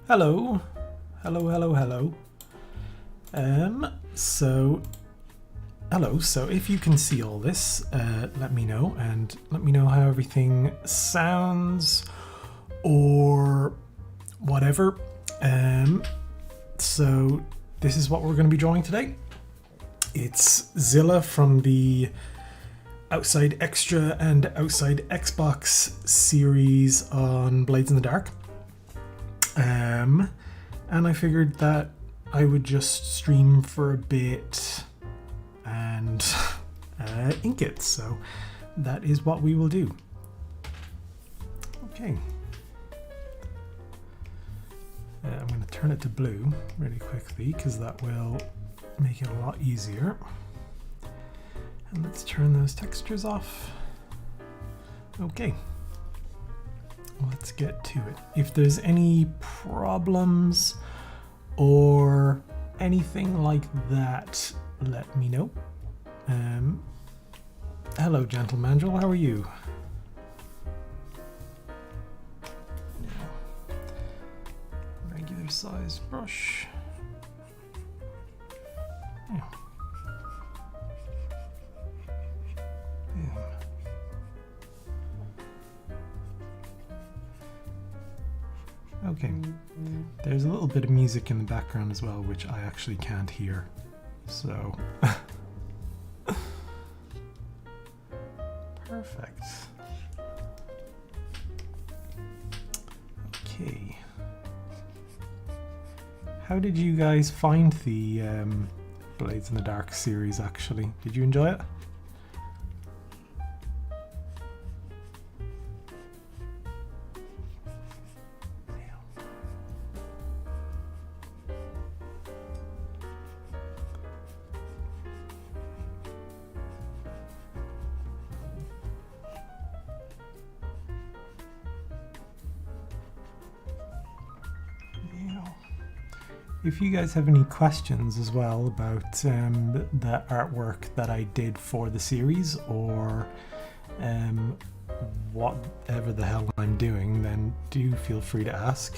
Hello. Hello. Hello. So if you can see all this, let me know, and let me know how everything sounds or whatever. So this is what we're going to be drawing today. It's Zillah from the Outside Xtra and Outside Xbox series on Blades in the Dark. And I figured that I would just stream for a bit and ink it. So that is what we will do. Okay. I'm going to turn it to blue really quickly because that will make it a lot easier. And let's turn those textures off. Okay. Let's get to it. If there's any problems or anything like that, let me know. Hello, Gentlemangel, how are you? Regular size brush. Yeah. Okay, there's a little bit of music in the background as well, which I actually can't hear, so perfect. Okay, how did you guys find the Blades in the Dark series actually? Did you enjoy it? If you guys have any questions as well about the artwork that I did for the series, or whatever the hell I'm doing, then do feel free to ask.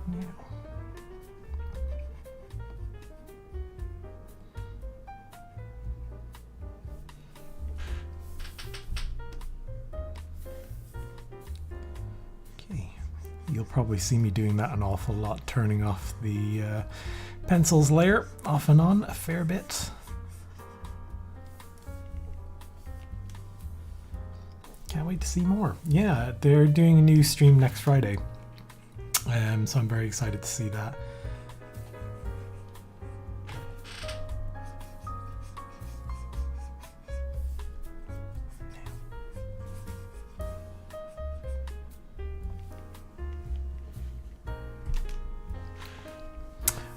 Yeah. You'll probably see me doing that an awful lot, turning off the pencils layer off and on a fair bit. Can't wait to see more. Yeah, they're doing a new stream next Friday, so I'm very excited to see that.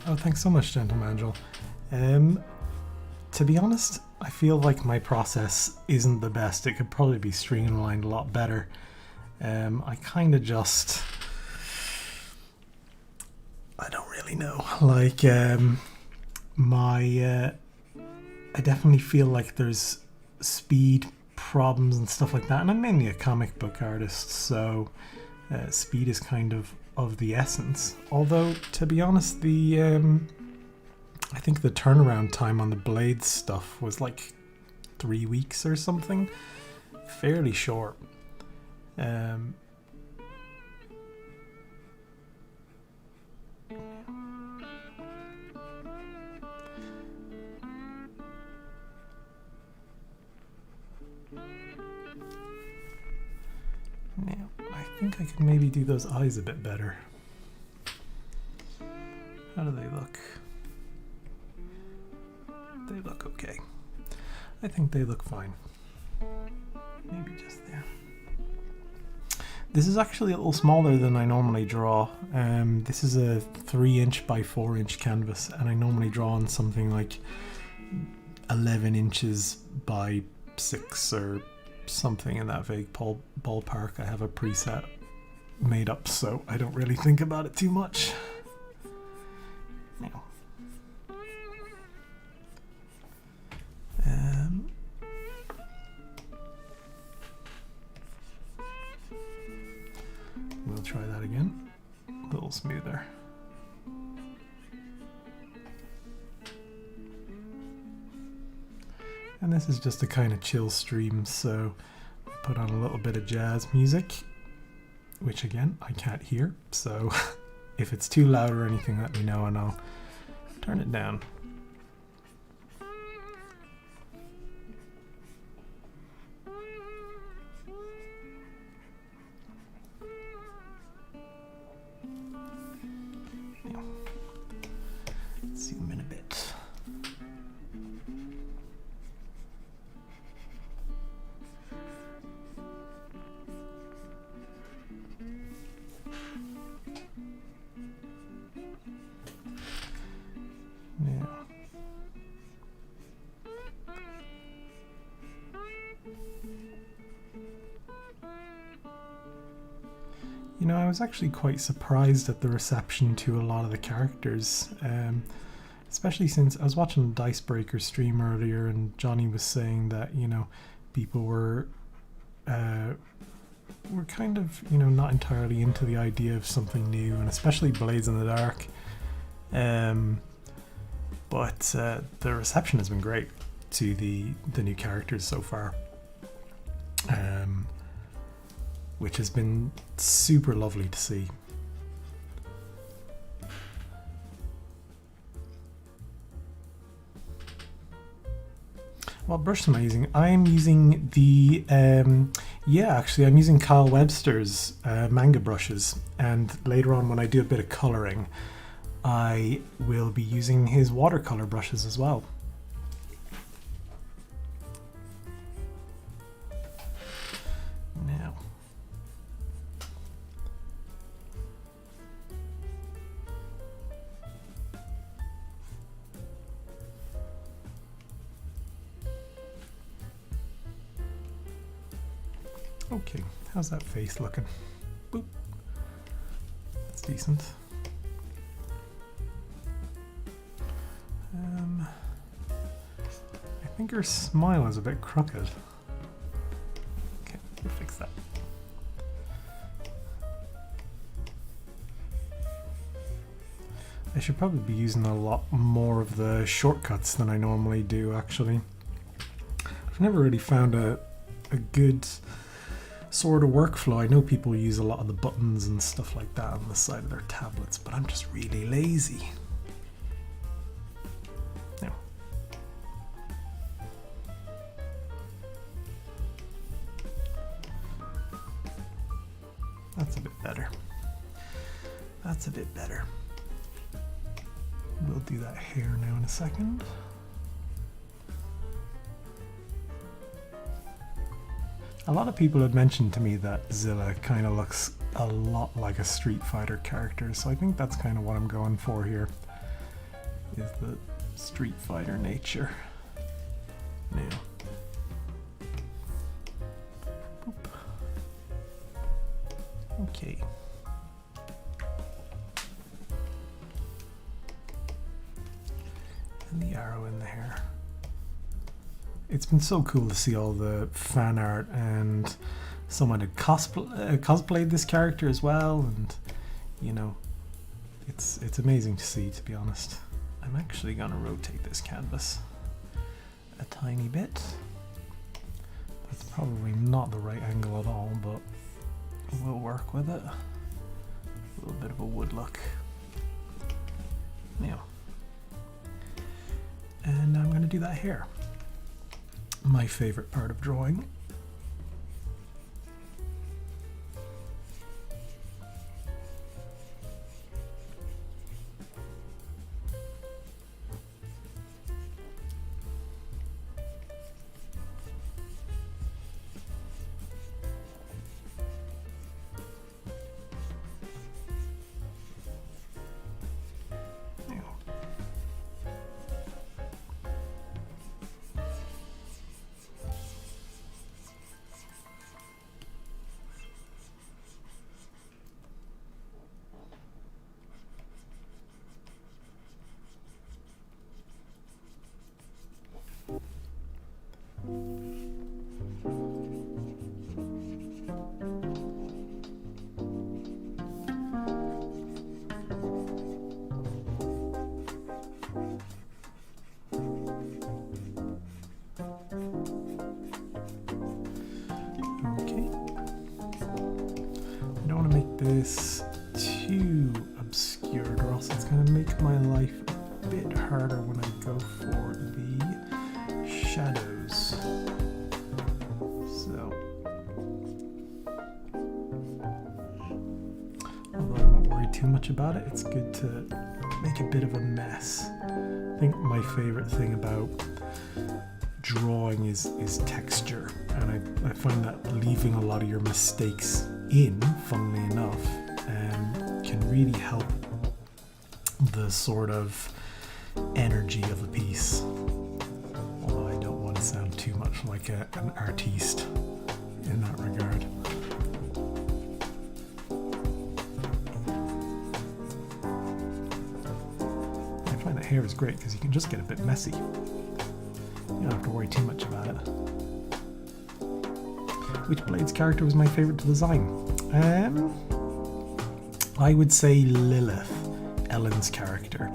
Oh, thanks so much, Gentlemangel. To be honest, I feel like my process isn't the best. It could probably be streamlined a lot better. I kind of just... I don't really know. Like, I definitely feel like there's speed problems and stuff like that. And I'm mainly a comic book artist, so speed is kind of the essence. Although, to be honest, I think the turnaround time on the Blades stuff was like 3 weeks or something. Fairly short. Now, I think I could maybe do those eyes a bit better. How do they look? They look okay. I think they look fine. Maybe just there. This is actually a little smaller than I normally draw. This is a 3" by 4" canvas, and I normally draw on something like 11 inches by 6 or something in that vague ballpark. I have a preset made up, so I don't really think about it too much. Now, We'll try that again. A little smoother. And this is just a kind of chill stream, so I put on a little bit of jazz music, which again, I can't hear, so if it's too loud or anything, let me know and I'll turn it down. Zoom in a bit. Now, you know, I was actually quite surprised at the reception to a lot of the characters, especially since I was watching the Dicebreaker stream earlier and Johnny was saying that, you know, people were kind of, you know, not entirely into the idea of something new, and especially Blades in the Dark. But the reception has been great to the new characters so far, which has been super lovely to see. What brush am I using? I'm using the, actually I'm using Kyle Webster's manga brushes, and later on when I do a bit of colouring, I will be using his watercolour brushes as well. Now, okay, how's that face looking? Boop. That's decent. I think her smile is a bit crooked. Okay, we'll fix that. I should probably be using a lot more of the shortcuts than I normally do, actually. I've never really found a good sort of workflow. I know people use a lot of the buttons and stuff like that on the side of their tablets, but I'm just really lazy. That's a bit better. That's a bit better. We'll do that hair now in a second. A lot of people had mentioned to me that Zillah kind of looks a lot like a Street Fighter character, so I think that's kind of what I'm going for here, is the Street Fighter nature. Now. Okay. And the arrow in the hair. It's been so cool to see all the fan art, and someone had cosplayed this character as well, and you know, it's amazing to see, to be honest. I'm actually gonna rotate this canvas a tiny bit. That's probably not the right angle at all, but we'll work with it. A little bit of a wood look. Now, and I'm going to do that hair. My favorite part of drawing. this too obscured, or else it's going to make my life a bit harder when I go for the shadows. So, although I won't worry too much about it, it's good to make a bit of a mess. I think my favorite thing about drawing is texture, and I find that leaving a lot of your mistakes in, funnily enough, can really help the sort of energy of a piece. Although I don't want to sound too much like an artiste in that regard. I find that hair is great because you can just get a bit messy. You don't have to worry too much about it. Which Blade's character was my favourite to design? I would say Lilith, Ellen's character.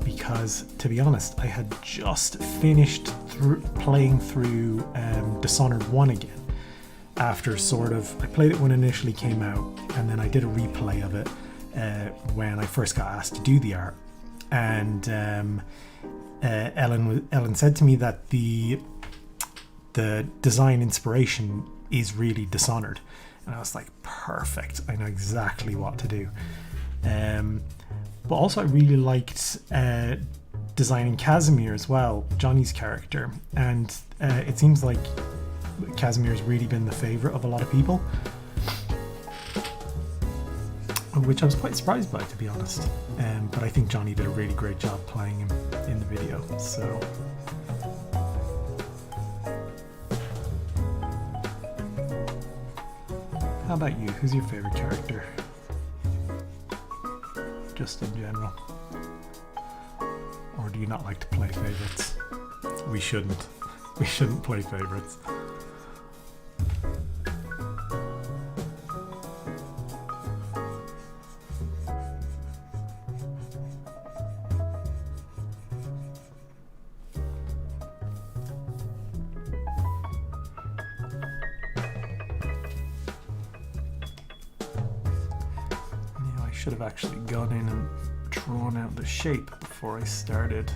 Because, to be honest, I had just finished playing through Dishonored 1 again. After sort of, I played it when it initially came out, and then I did a replay of it when I first got asked to do the art. And Ellen said to me that the design inspiration is really Dishonored, and I was like, perfect, I know exactly what to do. But also I really liked designing Casimir as well, Johnny's character, and it seems like Casimir's really been the favorite of a lot of people, which I was quite surprised by, to be honest. But I think Johnny did a really great job playing him in the video. So how about you? Who's your favorite character? Just in general. Or do you not like to play favorites? We shouldn't. We shouldn't play favorites. Should have actually gone in and drawn out the shape before I started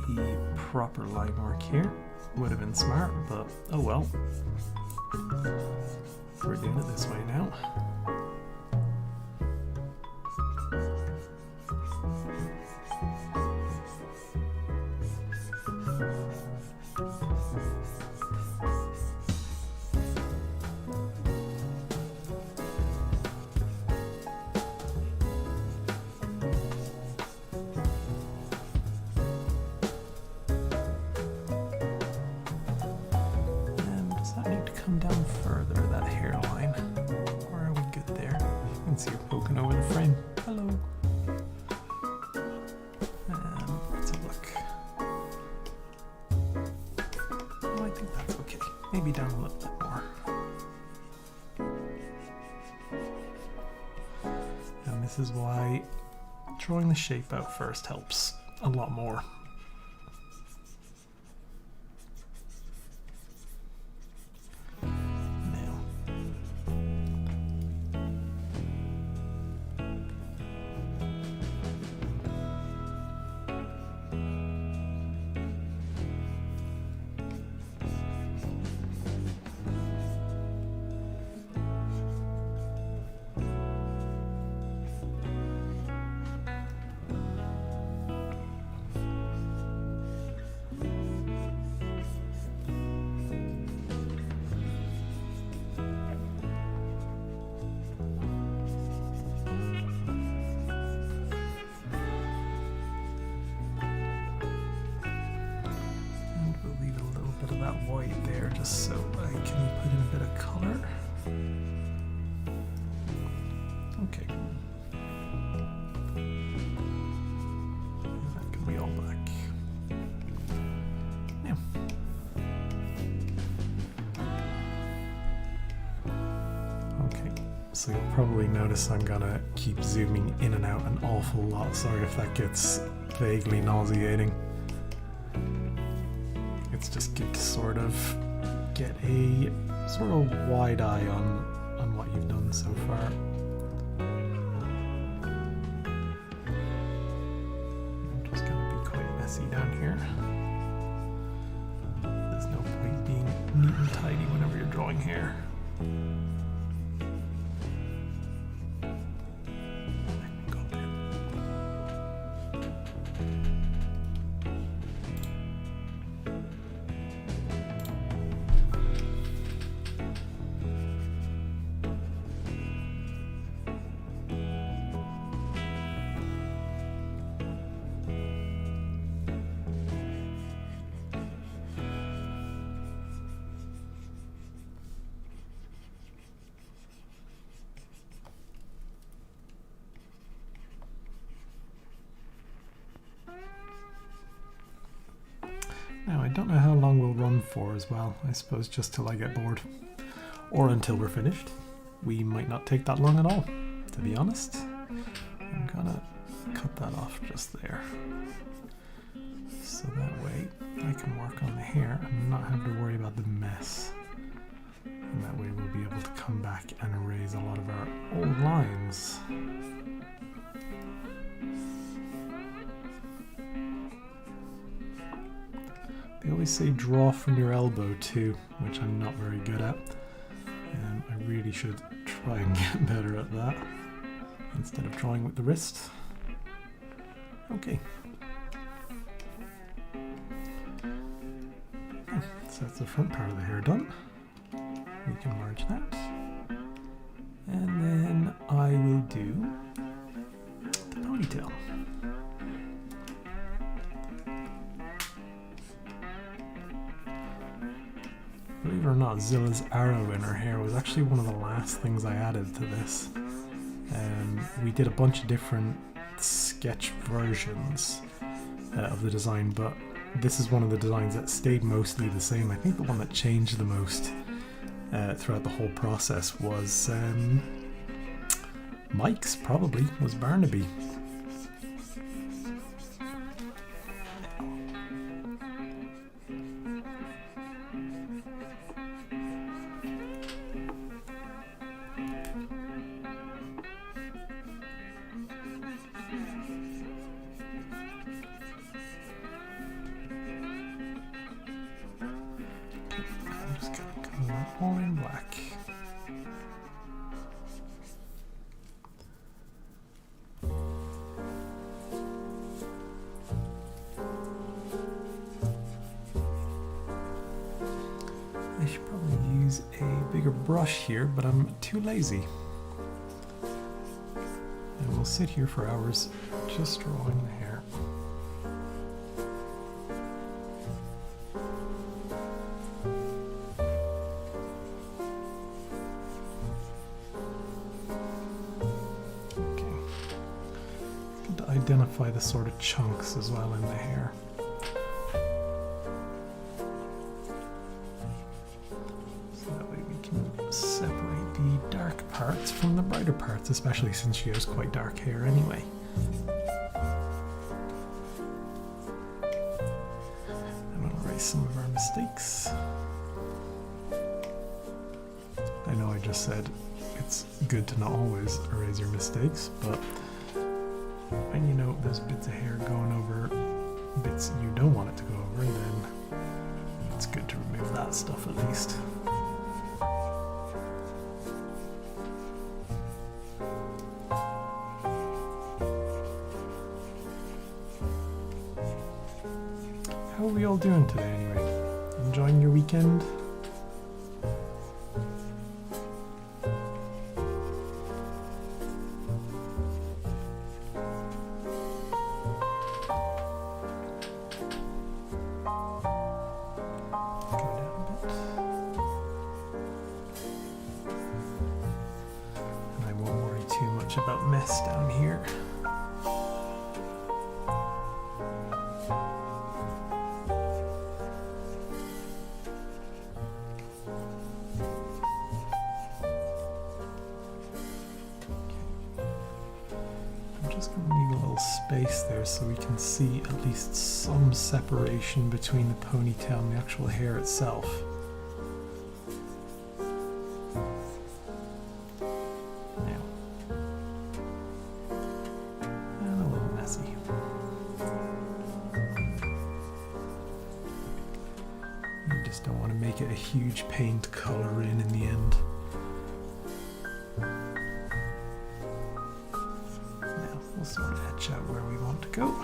the proper line work here. Would have been smart, but oh well. We're doing it this way now. Come down further, that hairline. Or are we good there? You can see her poking over the frame. Hello. Let's have a look. Oh, I think that's okay. Maybe down a little bit more. And this is why drawing the shape out first helps a lot more. That white there just so I can put in a bit of color. Okay. That can be all black. Yeah. Okay, so you'll probably notice I'm gonna keep zooming in and out an awful lot. Sorry if that gets vaguely nauseating. It's just good to sort of get a sort of wide eye on what you've done so far. I'm just going to be quite messy down here. There's no point being neat and tidy whenever you're drawing hair. Now, I don't know how long we'll run for as well. I suppose just till I get bored. Or until we're finished. We might not take that long at all, to be honest. I'm gonna cut that off just there. So that way I can work on the hair and not have to worry about the mess. And that way we'll be able to come back and erase a lot of our old lines. They always say draw from your elbow too, which I'm not very good at. I really should try and get better at that instead of drawing with the wrist. Okay. So that's the front part of the hair done. We can merge that. And then I will do the ponytail. Believe it or not, Zillah's arrow in her hair was actually one of the last things I added to this. We did a bunch of different sketch versions of the design, but this is one of the designs that stayed mostly the same. I think the one that changed the most throughout the whole process was Mike's, probably, was Barnaby. All in black. I should probably use a bigger brush here, but I'm too lazy. And we'll sit here for hours just drawing the hair. Identify the sort of chunks as well in the hair. So that way we can separate the dark parts from the brighter parts, especially since she has quite dark hair anyway. And we'll erase some of our mistakes. I know I just said it's good to not always erase your mistakes, but when you know there's bits of hair going over bits you don't want it to go over, then it's good to remove that stuff at least. How are we all doing today anyway? Enjoying your weekend? About mess down here. I'm just going to leave a little space there so we can see at least some separation between the ponytail and the actual hair itself. huge pain to colour in the end. Now we'll sort of etch out where we want to go.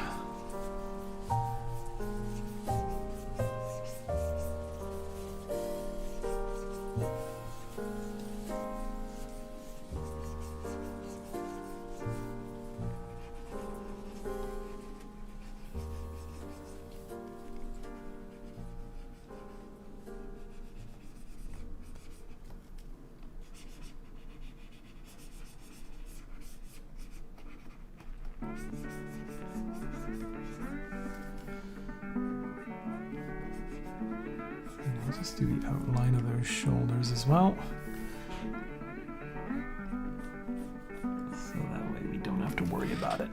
I'll just do the outline of those shoulders as well. So that way we don't have to worry about it.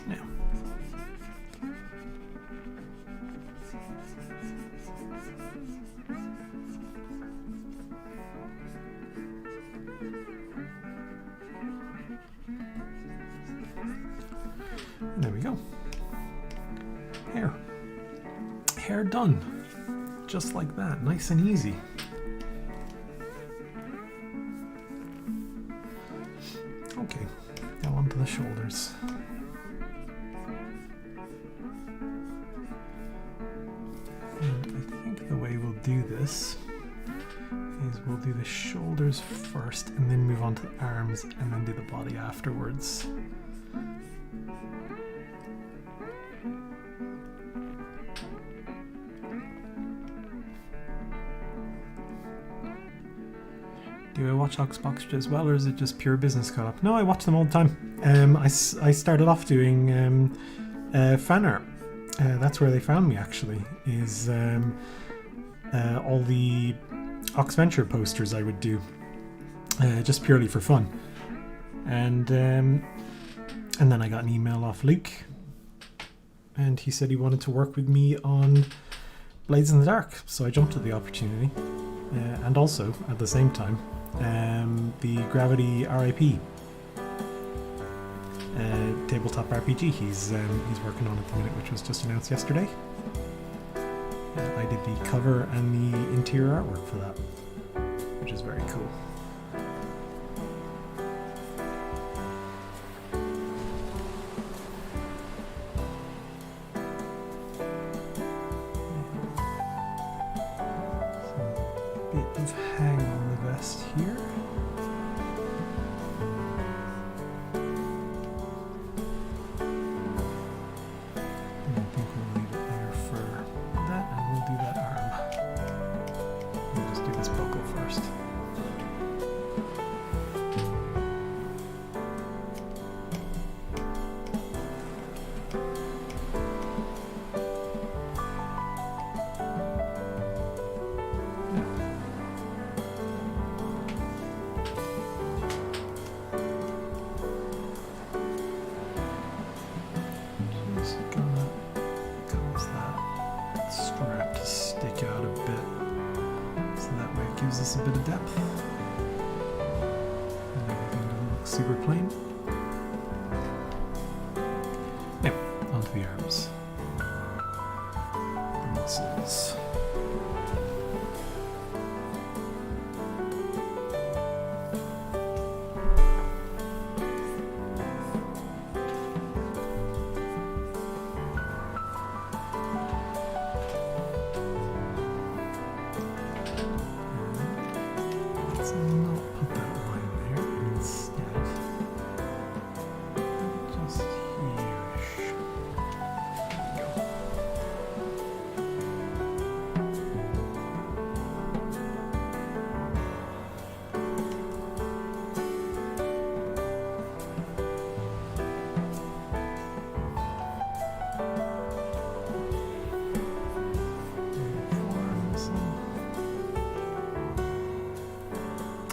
Now. There we go. Hair done. Just like that. Nice and easy. Okay, now onto the shoulders. And I think the way we'll do this is we'll do the shoulders first and then move on to the arms and then do the body afterwards. Do I watch Oxboxtra as well, or is it just pure business caught up? No, I watch them all the time. I started off doing fan art. That's where they found me, actually, is all the Oxventure posters I would do, just purely for fun. And then I got an email off Luke, and he said he wanted to work with me on Blades in the Dark, so I jumped at the opportunity. And also, at the same time, the Gravity RIP tabletop RPG he's working on at the minute, which was just announced yesterday. I did the cover and the interior artwork for that, which is very cool. Hang on the vest here. And I think we'll leave it there for that, and we'll do that arm. We'll just do this buckle first. Gives us a bit of depth, and everything doesn't look super plain. Now, onto the arms. The muscles.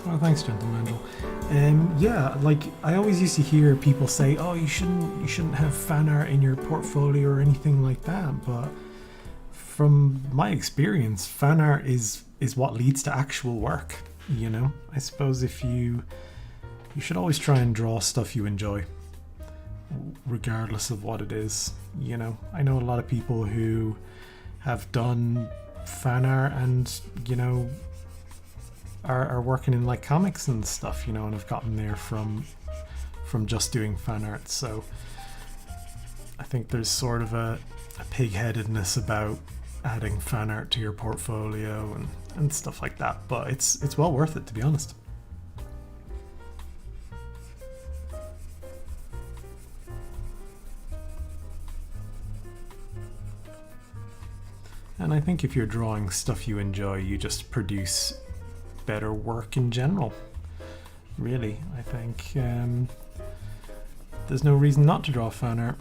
Oh, thanks, Gentle Angel. Yeah, like I always used to hear people say, "Oh, you shouldn't have fan art in your portfolio or anything like that." But from my experience, fan art is what leads to actual work. You know, I suppose if you should always try and draw stuff you enjoy, regardless of what it is. You know, I know a lot of people who have done fan art and, you know, are working in like comics and stuff, you know, and have gotten there from just doing fan art. So I think there's sort of a pig-headedness about adding fan art to your portfolio and stuff like that, but it's well worth it, to be honest. And I think if you're drawing stuff you enjoy, you just produce better work in general. Really, I think there's no reason not to draw fan art.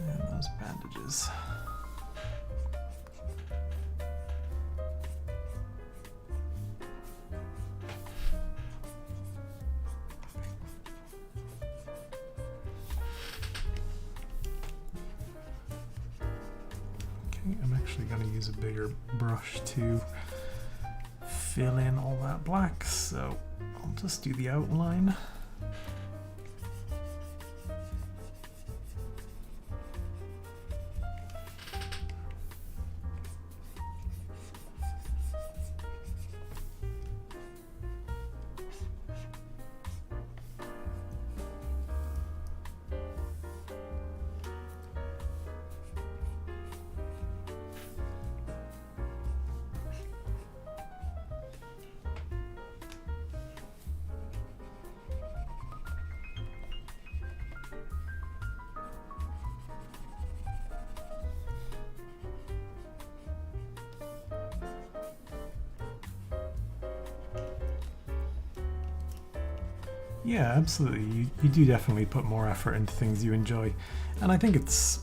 And those bandages. Okay, I'm actually going to use a bigger brush to fill in all that black, so I'll just do the outline. Yeah, absolutely. You do definitely put more effort into things you enjoy, and I think it's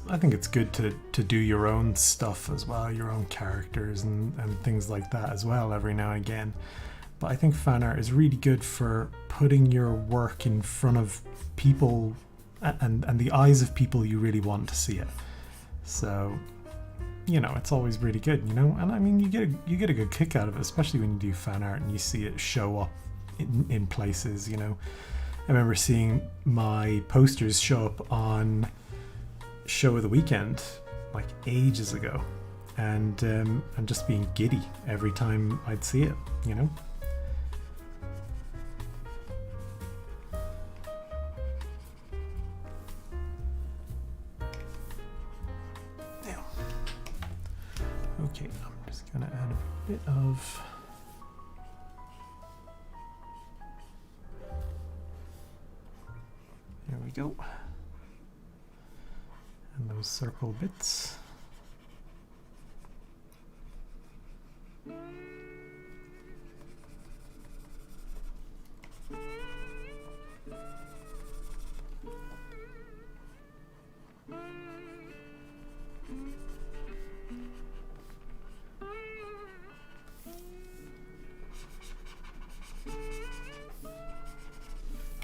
good to do your own stuff as well, your own characters and things like that as well every now and again. But I think fan art is really good for putting your work in front of people and the eyes of people you really want to see it. So, you know, it's always really good, you know. And I mean, you get a good kick out of it, especially when you do fan art and you see it show up in places, you know. I remember seeing my posters show up on Show of the Weekend like ages ago, and just being giddy every time I'd see it, you know. Now, okay, I'm just gonna add a bit of there we go. And those circle bits.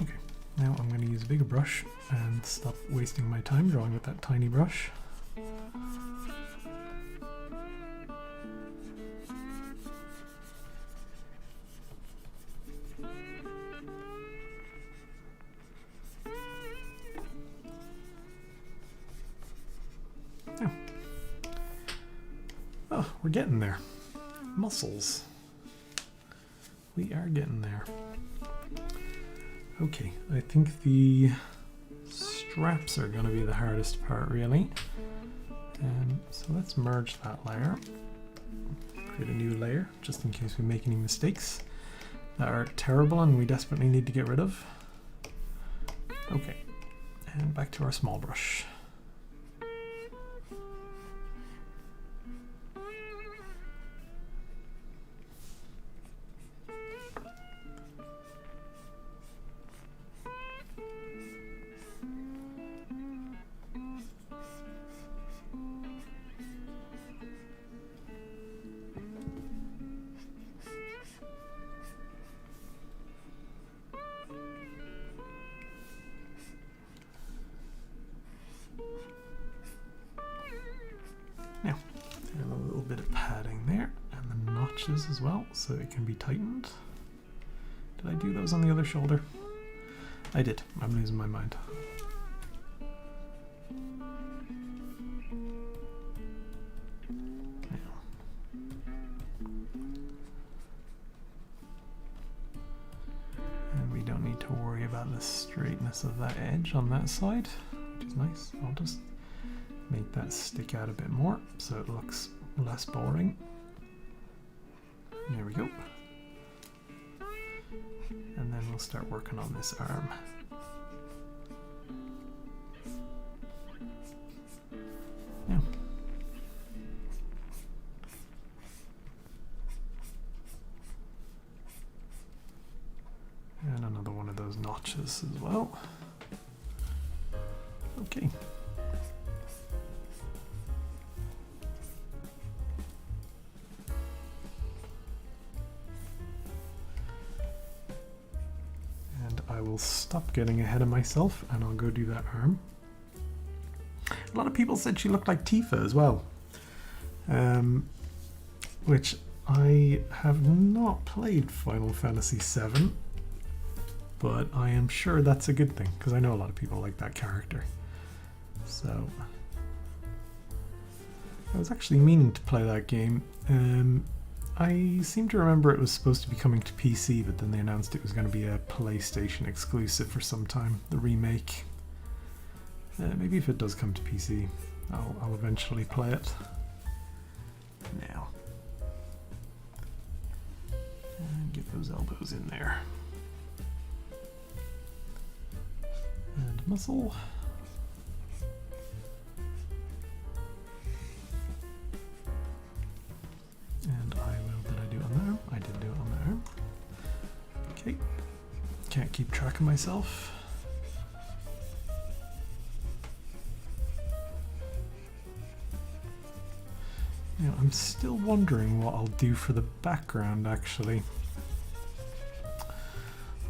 Okay, now I'm going to use a bigger brush and stop wasting my time drawing with that tiny brush. Oh, we're getting there. Muscles. We are getting there. Okay, I think the straps are going to be the hardest part, really. So let's merge that layer. Create a new layer, just in case we make any mistakes that are terrible and we desperately need to get rid of. Okay, and back to our small brush. notches as well, so it can be tightened. Did I do those on the other shoulder? I did. I'm losing my mind. And we don't need to worry about the straightness of that edge on that side, which is nice. I'll just make that stick out a bit more so it looks less boring. There we go. And then we'll start working on this arm. Yeah. And another one of those notches as well. Okay. I will stop getting ahead of myself and I'll go do that arm. A lot of people said she looked like Tifa as well, which I have not played Final Fantasy VII, but I am sure that's a good thing because I know a lot of people like that character. So I was actually meaning to play that game. I seem to remember it was supposed to be coming to PC, but then they announced it was going to be a PlayStation exclusive for some time, the remake. Maybe if it does come to PC, I'll eventually play it. Now, and get those elbows in there. And muscle. And did I do it on the arm? I did do it on the arm. Okay, can't keep track of myself. Now, I'm still wondering what I'll do for the background actually.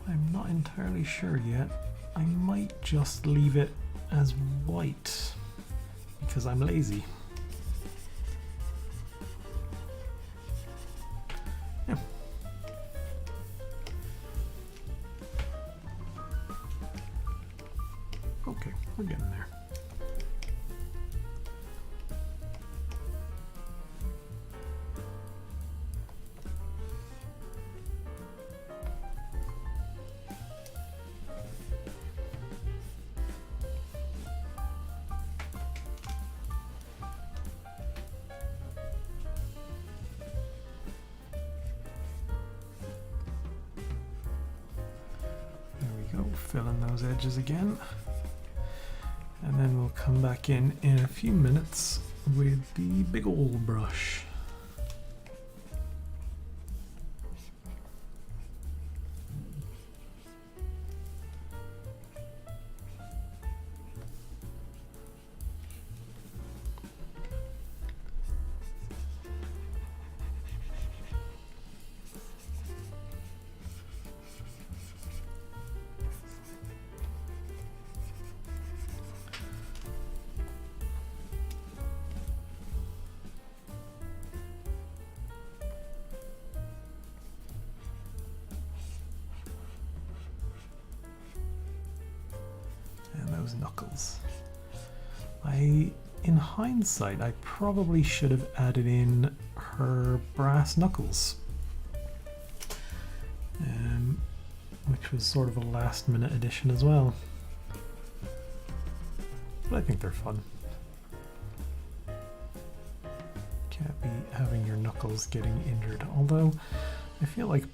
I'm not entirely sure yet. I might just leave it as white because I'm lazy. Yeah. Okay, we're getting there. Fill in those edges again, and then we'll come back in a few minutes with the big old brush. Knuckles. In hindsight, I probably should have added in her brass knuckles, which was sort of a last-minute addition as well. But I think they're fun. Can't be having your knuckles getting injured. Although, I feel like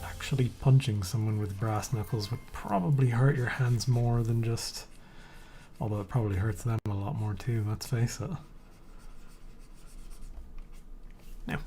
actually punching someone with brass knuckles would probably hurt your hands more than just... Although it probably hurts them a lot more too, let's face it. Now.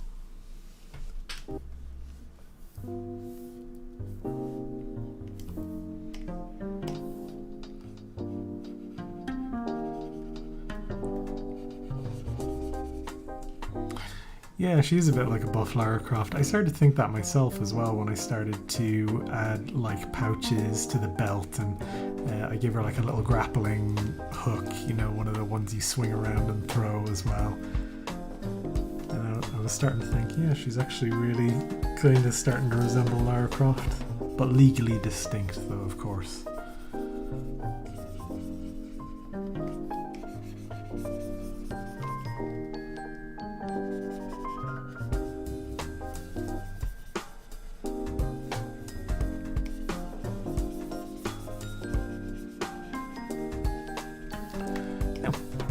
Yeah, she's a bit like a buff Lara Croft. I started to think that myself as well when I started to add like pouches to the belt, and I gave her like a little grappling hook, you know, one of the ones you swing around and throw as well. And I was starting to think, yeah, she's actually really kind of starting to resemble Lara Croft, but legally distinct though, of course.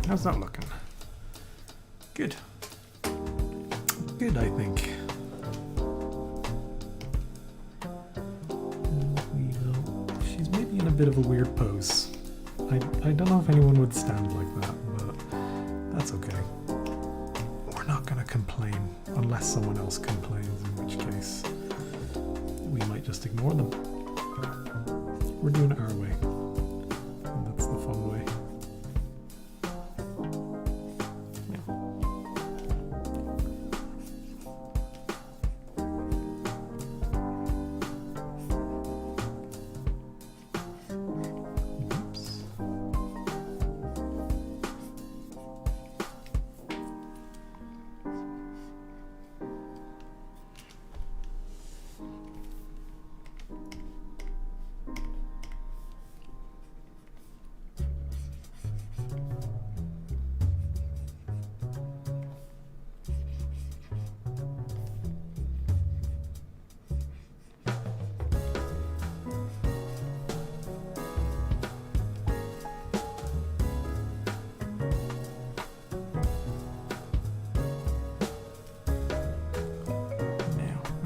How's that looking? Good. Good, I think. She's maybe in a bit of a weird pose. I don't know if anyone would stand like that, but that's okay. We're not going to complain unless someone else complains, in which case we might just ignore them. We're doing it our way. And that's the fun way.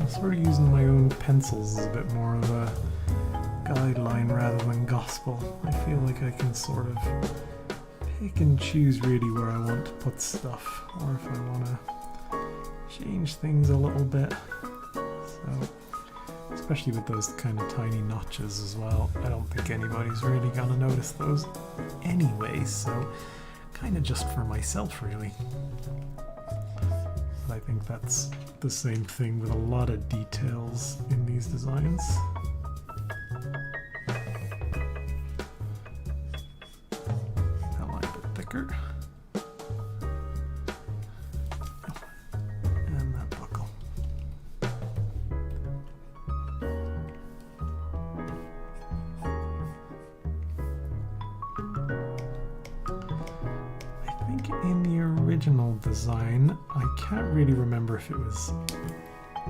Sort of using my own pencils as a bit more of a guideline rather than gospel. I feel like I can sort of pick and choose really where I want to put stuff, or if I want to change things a little bit. So, especially with those kind of tiny notches as well, I don't think anybody's really gonna notice those anyway, so kind of just for myself really. I think that's the same thing with a lot of details in these designs. That line a bit thicker. And that buckle. I think in the original design, I can't really remember if it was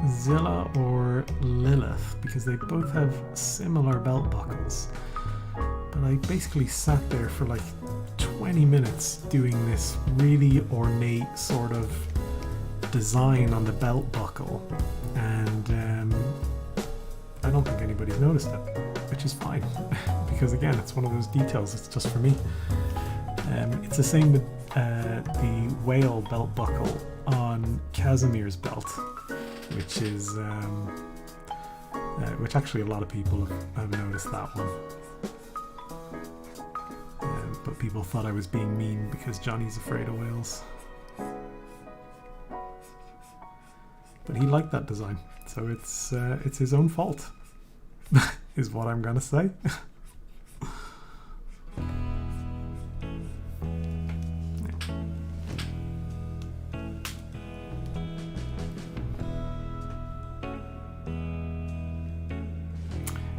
Zillah or Lilith, because they both have similar belt buckles. But I basically sat there for like 20 minutes doing this really ornate sort of design on the belt buckle, and I don't think anybody's noticed it, which is fine, because again, it's one of those details, it's just for me. It's the same with the whale belt buckle on Casimir's belt, which is which actually a lot of people have noticed that one. But people thought I was being mean because Johnny's afraid of whales. But he liked that design, so it's his own fault, is what I'm gonna say.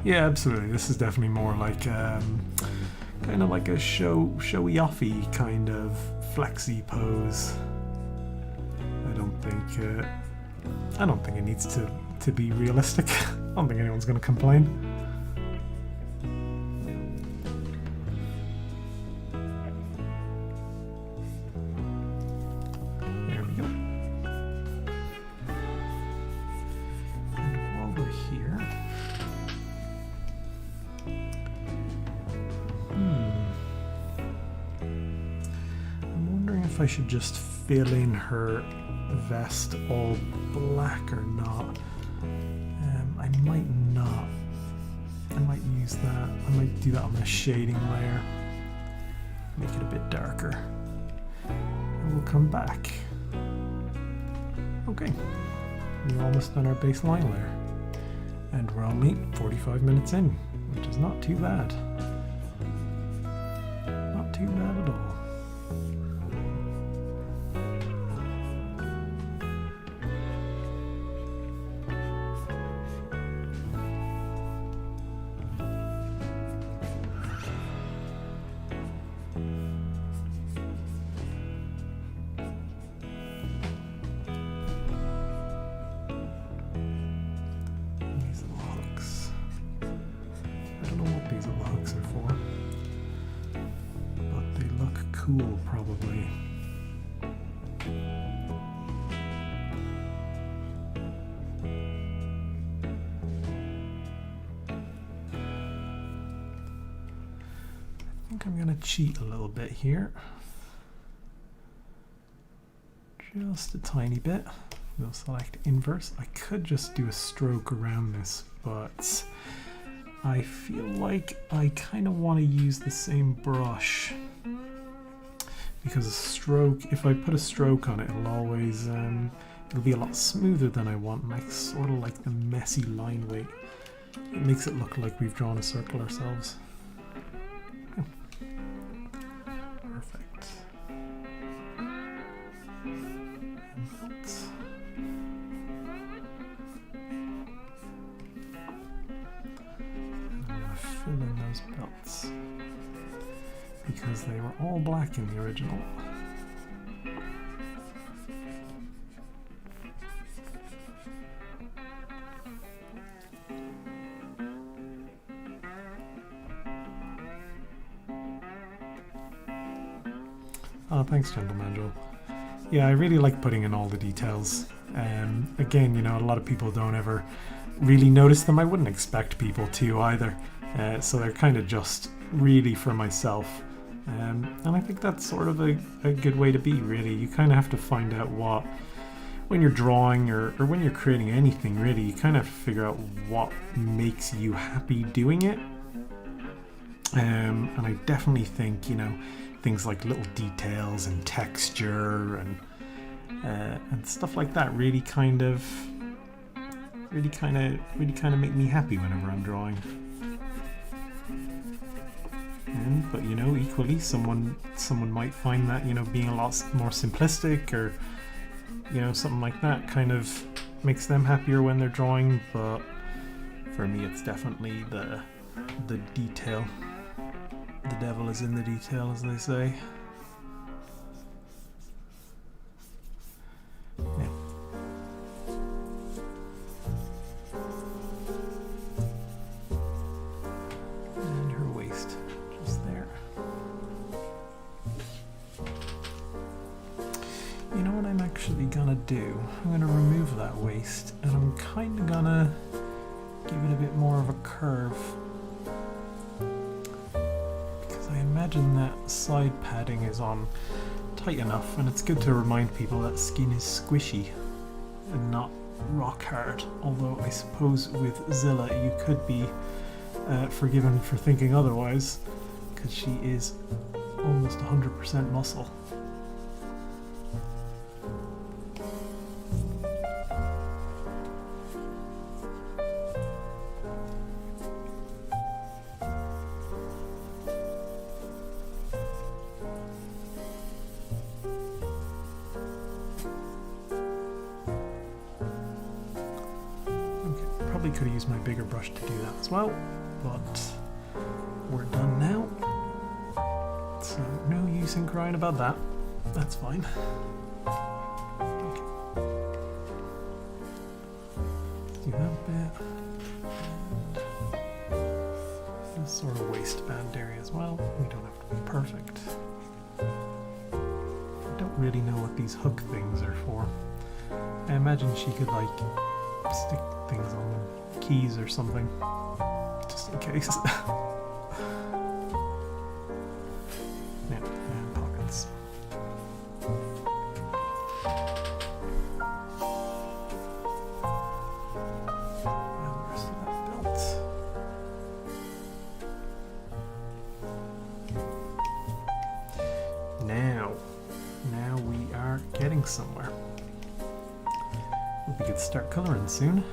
Yeah, absolutely. This is definitely more like kind of like a showy-offy kind of flexy pose. I don't think it needs to be realistic. I don't think anyone's going to complain. There we go. And while we're here, I'm wondering if I should just fill in her vest all black or not. I might not. I might use that. I might do that on the shading layer. Make it a bit darker. And we'll come back. Okay. We're almost done our baseline layer. And we're only 45 minutes in, which is not too bad. Not too bad at all. pool, probably. I think I'm gonna cheat a little bit here. Just a tiny bit. We'll select inverse. I could just do a stroke around this, but I feel like I kind of want to use the same brush, because a stroke, if I put a stroke on it, it'll always, it'll be a lot smoother than I want, like sort of like the messy line weight. It makes it look like we've drawn a circle ourselves. Yeah. Perfect. Fill in those belts because they were all black in the original. Oh, thanks, Gentleman Joe. Yeah, I really like putting in all the details. Again, you know, a lot of people don't ever really notice them. I wouldn't expect people to either. So they're kind of just really for myself. And I think that's sort of a good way to be, really. You kind of have to find out what, when you're drawing or when you're creating anything, really, you kind of have to figure out what makes you happy doing it. And I definitely think, you know, things like little details and texture and stuff like that really kind of make me happy whenever I'm drawing. But you know, equally, someone might find that, you know, being a lot more simplistic, or you know, something like that kind of makes them happier when they're drawing. But for me, it's definitely the detail. The devil is in the detail, as they say. Yeah. And her waist, just there. You know what I'm actually gonna do? I'm gonna remove that waist, and I'm kinda gonna give it a bit more of a curve. I imagine that side padding is on tight enough, and it's good to remind people that skin is squishy and not rock hard. Although I suppose with Zillah you could be forgiven for thinking otherwise, because she is almost 100% muscle. Probably could have used my bigger brush to do that as well, but we're done now. So no use in crying about that. That's fine. Okay. Do that bit. And this sort of waistband area as well. We don't have to be perfect. I don't really know what these hook things are for. I imagine she could like stick things on them, keys or something, just in case. Yeah, and pockets. And the rest of that belt. Now we are getting somewhere. We could start coloring soon.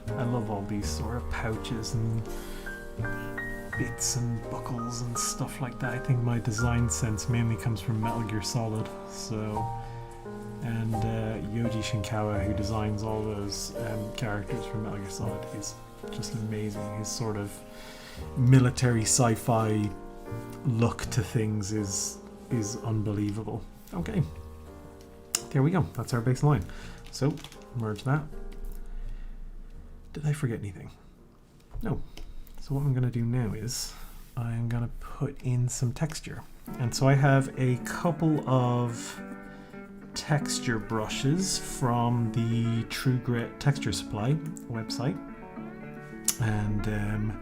I love all these sort of pouches and bits and buckles and stuff like that. I think my design sense mainly comes from Metal Gear Solid. So, and Yoji Shinkawa, who designs all those characters from Metal Gear Solid, is just amazing. His sort of military sci-fi look to things is unbelievable. Okay, there we go. That's our baseline. So merge that. Did I forget anything? No. So what I'm going to do now is I'm going to put in some texture. And so I have a couple of texture brushes from the True Grit Texture Supply website. And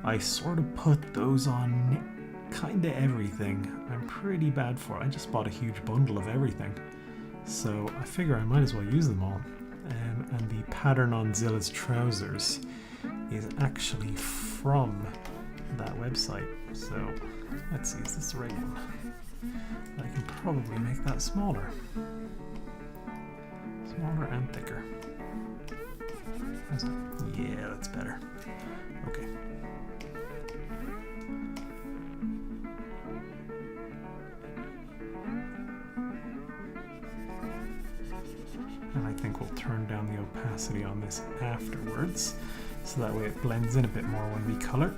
I sort of put those on kind of everything. I'm pretty bad for it. I just bought a huge bundle of everything. So I figure I might as well use them all. And the pattern on Zillah's trousers is actually from that website. So let's see, is this the right one? I can probably make that smaller. Smaller and thicker. How's that? Yeah, that's better. Okay. And I think we'll turn down the opacity on this afterwards, so that way it blends in a bit more when we color.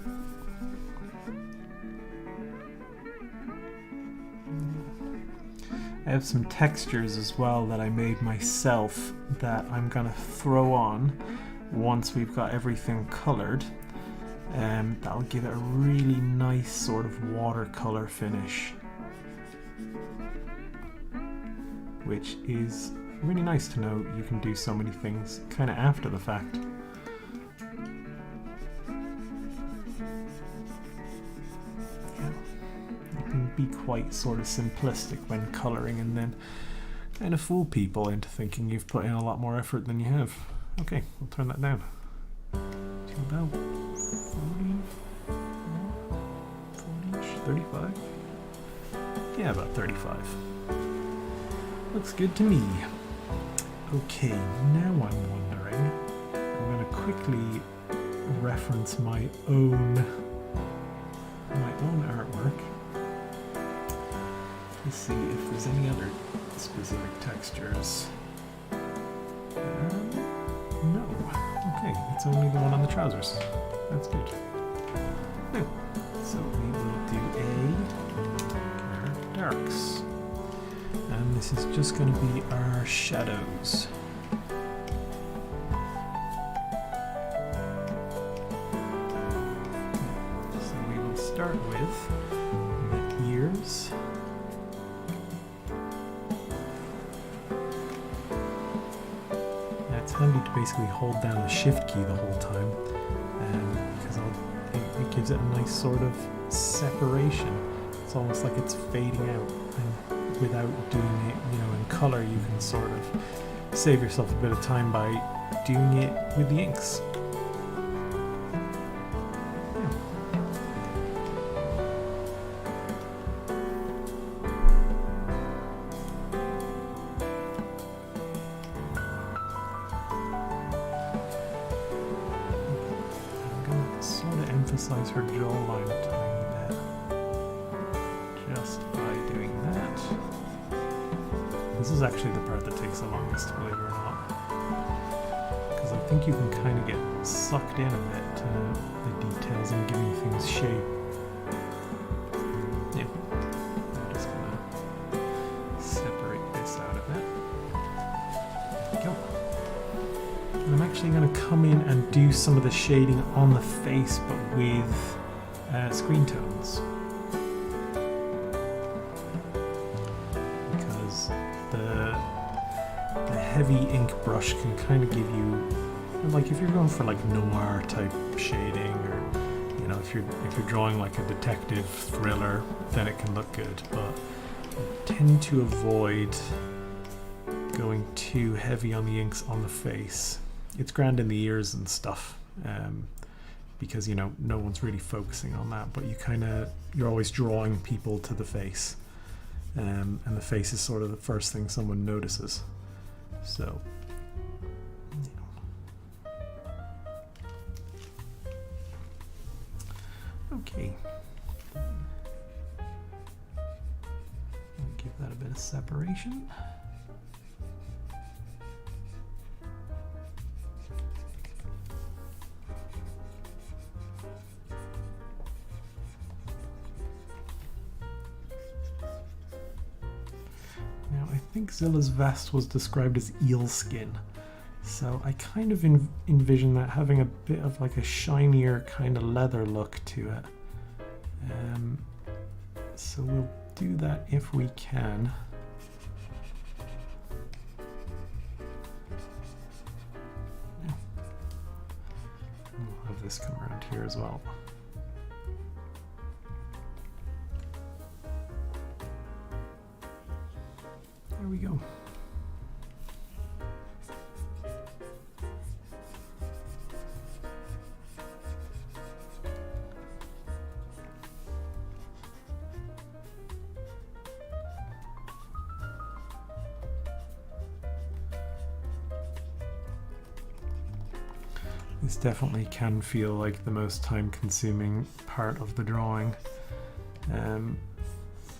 I have some textures as well that I made myself that I'm gonna throw on once we've got everything colored. That'll give it a really nice sort of watercolor finish, which is really nice to know you can do so many things kind of after the fact. Yeah. You can be quite sort of simplistic when coloring and then kind of fool people into thinking you've put in a lot more effort than you have. Okay, we'll turn that down to about 40-ish, 35? Yeah, about 35. Looks good to me. Okay, now I'm wondering, I'm going to quickly reference my own artwork to see if there's any other specific textures. No. Okay, it's only the one on the trousers. That's good. Now, so we will do a darks. And this is just going to be our shadows. So we will start with the ears. Now it's handy to basically hold down the shift key the whole time, because it gives it a nice sort of separation. It's almost like it's fading out. And without doing it, in color, you can sort of save yourself a bit of time by doing it with the inks. I'm going to sort of emphasize her jawline a tiny bit, just by doing that. This is actually the part that takes the longest, believe it or not, because I think you can kind of get sucked in a bit to the details and giving things shape. Yeah, I'm just gonna separate this out a bit. There we go. And I'm actually going to come in and do some of the shading on the face, but with screen tones. The heavy ink brush can kind of give you, like if you're going for like noir type shading, or if you're drawing like a detective thriller, then it can look good. But I tend to avoid going too heavy on the inks on the face. It's grand in the ears and stuff, because no one's really focusing on that. But you're always drawing people to the face. And the face is sort of the first thing someone notices. So, okay. I'll give that a bit of separation. think Zillah's vest was described as eel skin. So I kind of envision that having a bit of like a shinier kind of leather look to it. So we'll do that if we can. Yeah. We'll have this come around here as well. There we go. This definitely can feel like the most time-consuming part of the drawing.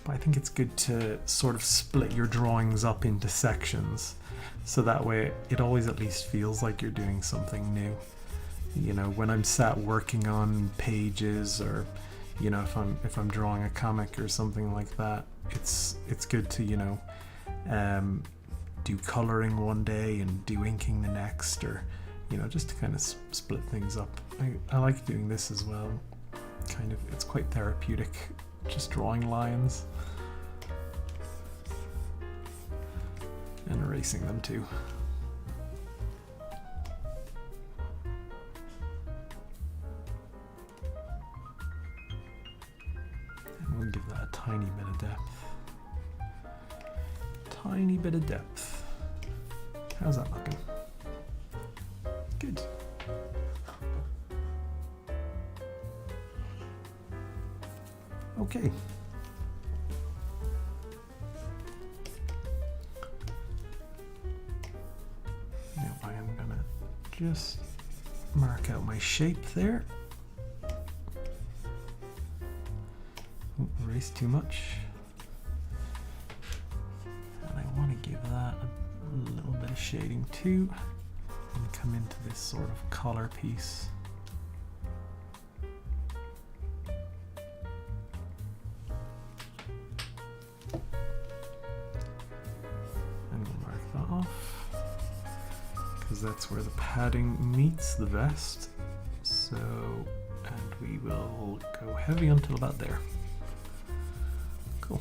But I think it's good to sort of split your drawings up into sections, so that way it always at least feels like you're doing something new. You know, when I'm sat working on pages, or you know, if I'm drawing a comic or something like that, it's good to, you know, do coloring one day and do inking the next, or you know, just to kind of split things up. I like doing this as well. Kind of, it's quite therapeutic, just drawing lines and erasing them too. And we'll give that a tiny bit of depth. Tiny bit of depth. How's that looking? Good. Okay. Now I am gonna just mark out my shape there. Don't erase too much. And I want to give that a little bit of shading too, and come into this sort of collar piece. That's where the padding meets the vest. So, and we will go heavy until about there. Cool.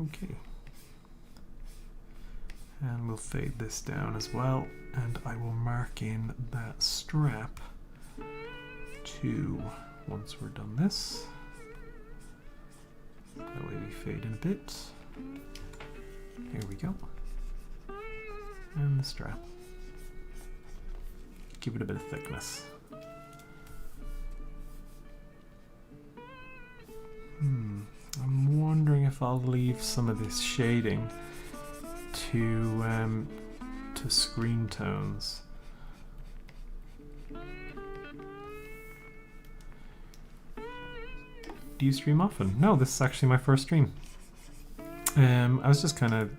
Okay. And we'll fade this down as well, and I will mark in that strap to, once we're done this, that way we fade in a bit. Here we go. And the strap. Give it a bit of thickness. I'm wondering if I'll leave some of this shading to screen tones. Do you stream often? No, this is actually my first stream. I was just kind of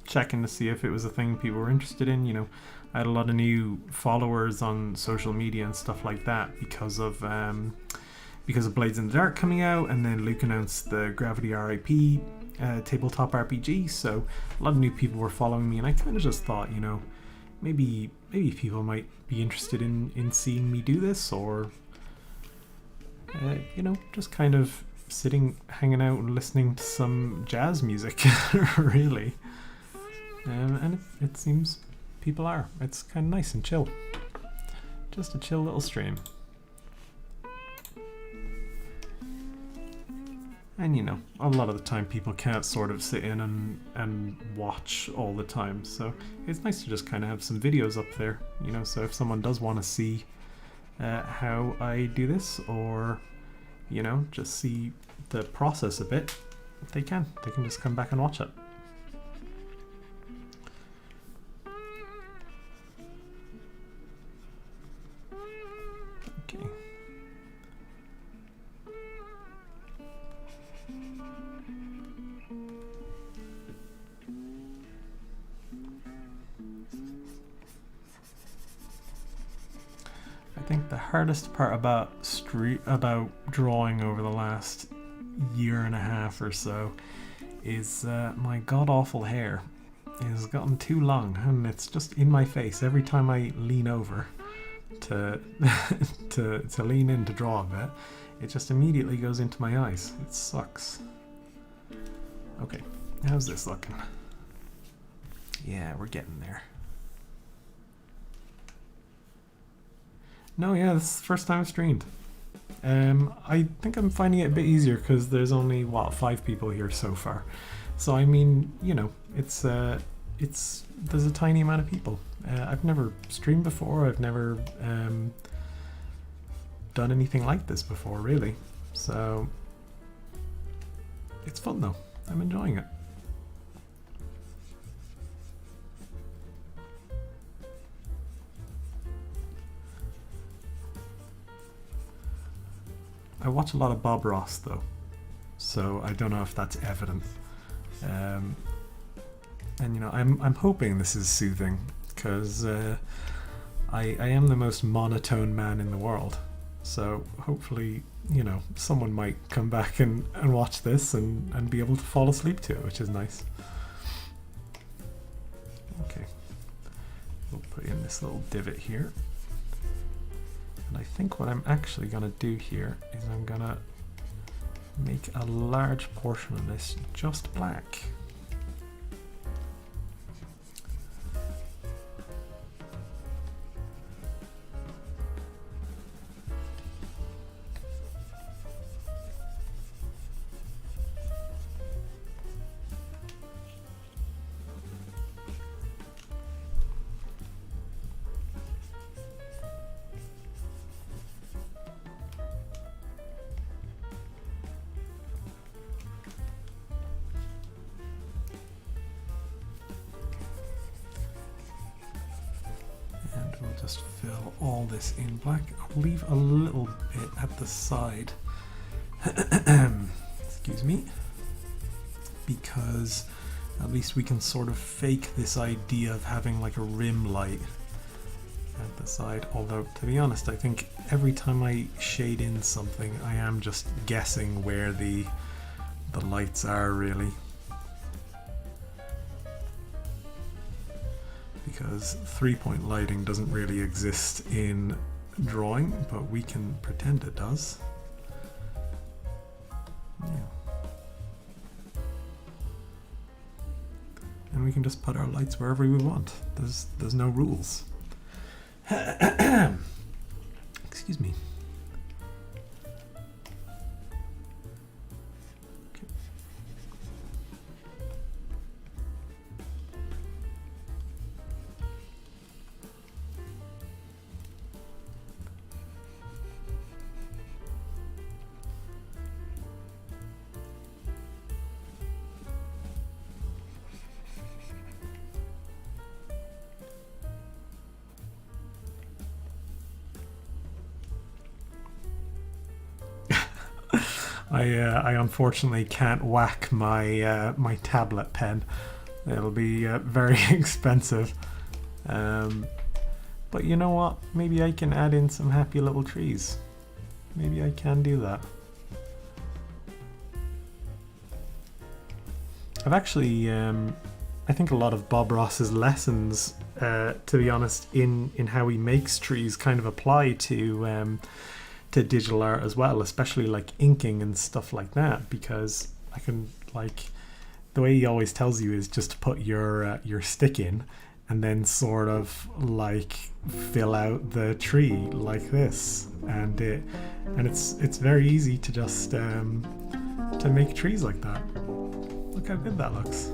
checking to see if it was a thing people were interested in. You know, I had a lot of new followers on social media and stuff like that because of Blades in the Dark coming out, and then Luke announced the Gravity RIP tabletop RPG, so a lot of new people were following me, and I kind of just thought, you know, maybe people might be interested in seeing me do this, or you know, just kind of sitting, hanging out and listening to some jazz music, really. And it seems people are. It's kind of nice and chill. Just a chill little stream. And you know, a lot of the time people can't sort of sit in and watch all the time, so it's nice to just kind of have some videos up there, you know, so if someone does want to see how I do this, or you know, just see the process a bit, they can just come back and watch it. Okay. think the hardest part about drawing over the last year and a half or so is my god-awful hair. It has gotten too long and it's just in my face every time I lean over to to lean in to draw a bit. It just immediately goes into my eyes. It sucks. Okay, how's this looking? Yeah, we're getting there. No, yeah, this is the first time I've streamed. I think I'm finding it a bit easier because there's only, what, 5 people here so far. So I mean, you know, there's a tiny amount of people. I've never streamed before. I've never done anything like this before, really. So it's fun though. I'm enjoying it. I watch a lot of Bob Ross though, so I don't know if that's evident. And you know, I'm hoping this is soothing because I am the most monotone man in the world. So hopefully, you know, someone might come back and watch this and be able to fall asleep to it, which is nice. Okay, we'll put in this little divot here. And I think what I'm actually going to do here is I'm going to make a large portion of this just black. Just fill all this in black. I'll leave a little bit at the side. Excuse me. Because at least we can sort of fake this idea of having like a rim light at the side. Although, to be honest, I think every time I shade in something, I am just guessing where the lights are really. Because 3-point lighting doesn't really exist in drawing, but we can pretend it does. Yeah. And we can just put our lights wherever we want. There's no rules. Excuse me. I unfortunately can't whack my my tablet pen. It'll be very expensive. But you know what? Maybe I can add in some happy little trees. Maybe I can do that. I've actually, I think a lot of Bob Ross's lessons, to be honest, in how he makes trees kind of apply to digital art as well, especially like inking and stuff like that, because I can, like, the way he always tells you is just to put your stick in and then sort of like fill out the tree like this, and it's very easy to just to make trees like that. Look how good that looks,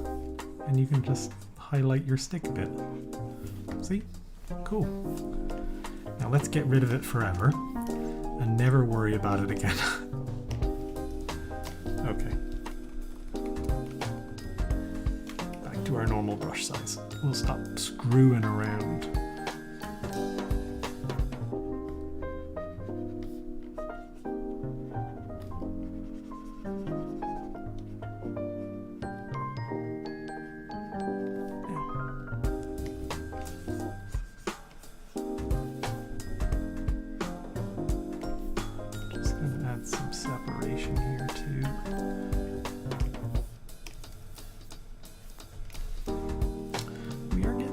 and you can just highlight your stick a bit. See? Cool. Now let's get rid of it forever and never worry about it again. Okay. Back to our normal brush size. We'll stop screwing around.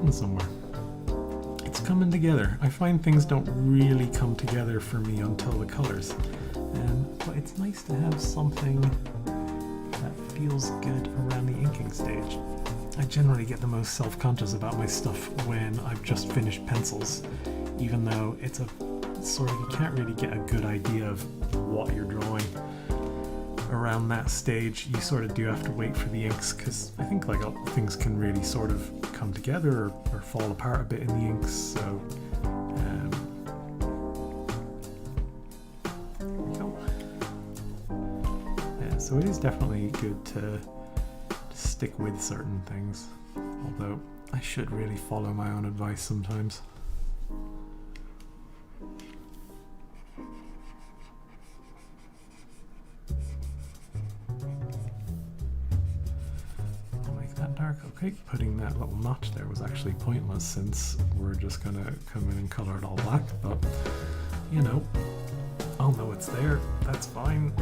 going somewhere. It's coming together. I find things don't really come together for me until the colors. But it's nice to have something that feels good around the inking stage. I generally get the most self-conscious about my stuff when I've just finished pencils, even though it's a sort of, you can't really get a good idea of what you're drawing around that stage. You sort of do have to wait for the inks, because I think like things can really sort of come together or fall apart a bit in the inks. So there we go. Yeah, so it is definitely good to stick with certain things, although I should really follow my own advice sometimes. I'll make that dark. Okay, putting that little notch there was actually pointless since we're just gonna come in and color it all black, but you know, I'll know it's there, that's fine.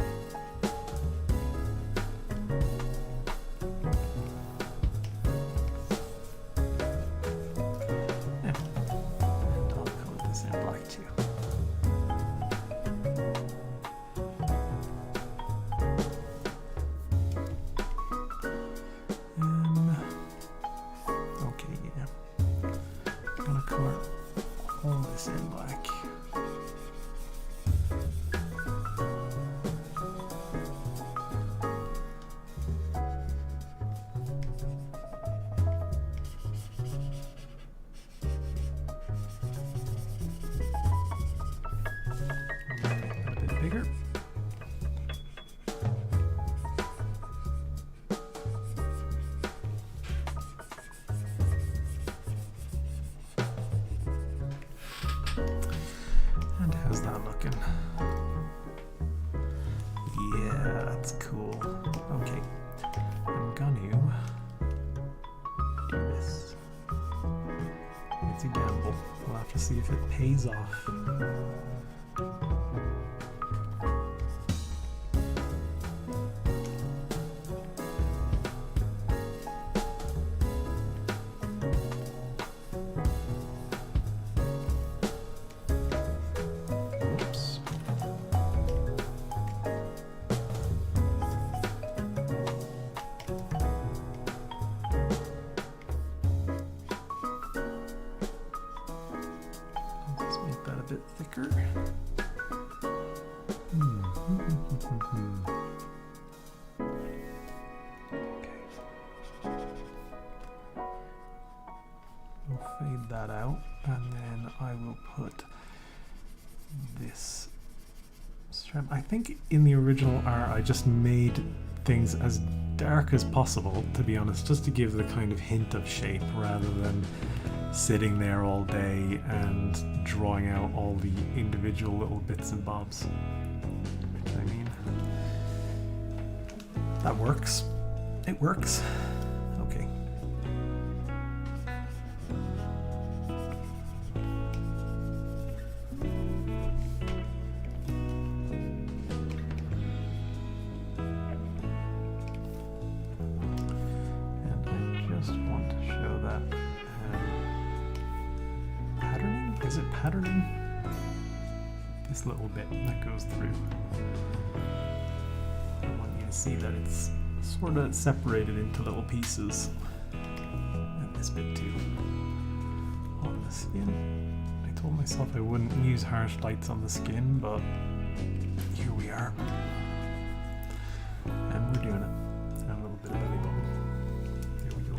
And how's that looking? Yeah, that's cool. Okay, I'm gonna do this. It's a gamble. We'll have to see if it pays off. Fade that out, and then I will put this strap. I think in the original art I just made things as dark as possible, to be honest, just to give the kind of hint of shape rather than sitting there all day and drawing out all the individual little bits and bobs. I mean, that works. It works. Okay. Is it patterning? This little bit that goes through. I want you to see that it's sort of separated into little pieces. And this bit too. On the skin. I told myself I wouldn't use harsh lights on the skin, but here we are. And we're doing it. And a little bit of belly button. There we go.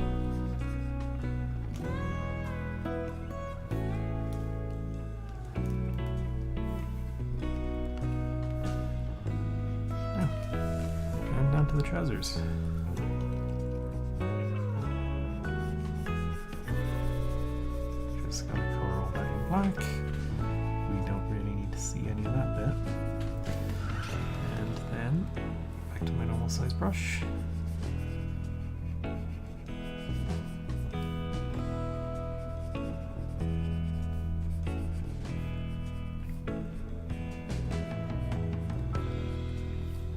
To the trousers. Just gonna color all that in black. We don't really need to see any of that bit. And then back to my normal size brush.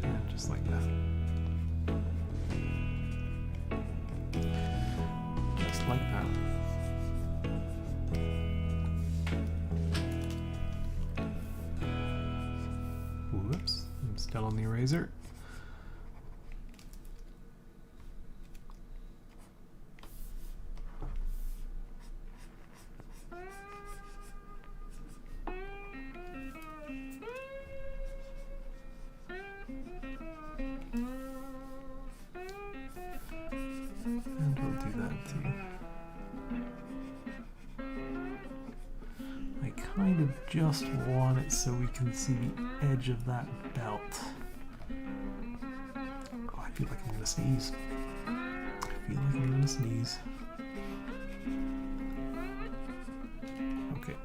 And just like that. Like that. Still on the eraser. And we'll do that too. I kind of just want it so we can see the edge of that belt. Oh, I feel like I'm gonna sneeze. Okay.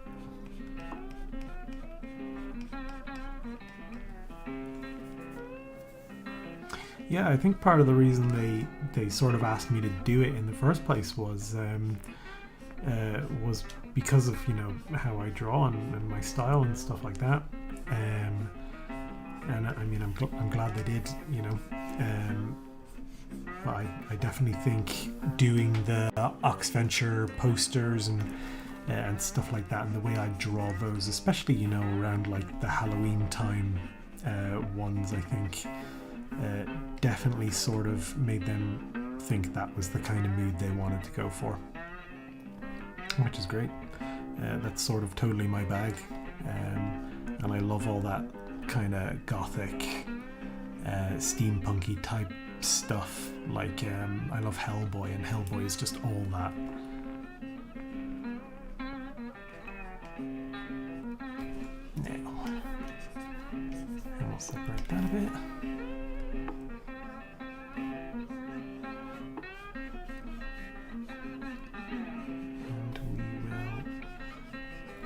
Yeah, I think part of the reason they sort of asked me to do it in the first place was because of, you know, how I draw and my style and stuff like that. And I mean, I'm glad they did, you know. But I definitely think doing the Oxboxtra posters and stuff like that, and the way I draw those, especially, you know, around like the Halloween time ones, I think definitely sort of made them think that was the kind of mood they wanted to go for, which is great. That's sort of totally my bag, and I love all that kind of gothic, steampunky type stuff. Like I love Hellboy, and Hellboy is just all that. Now, and we'll separate that a bit.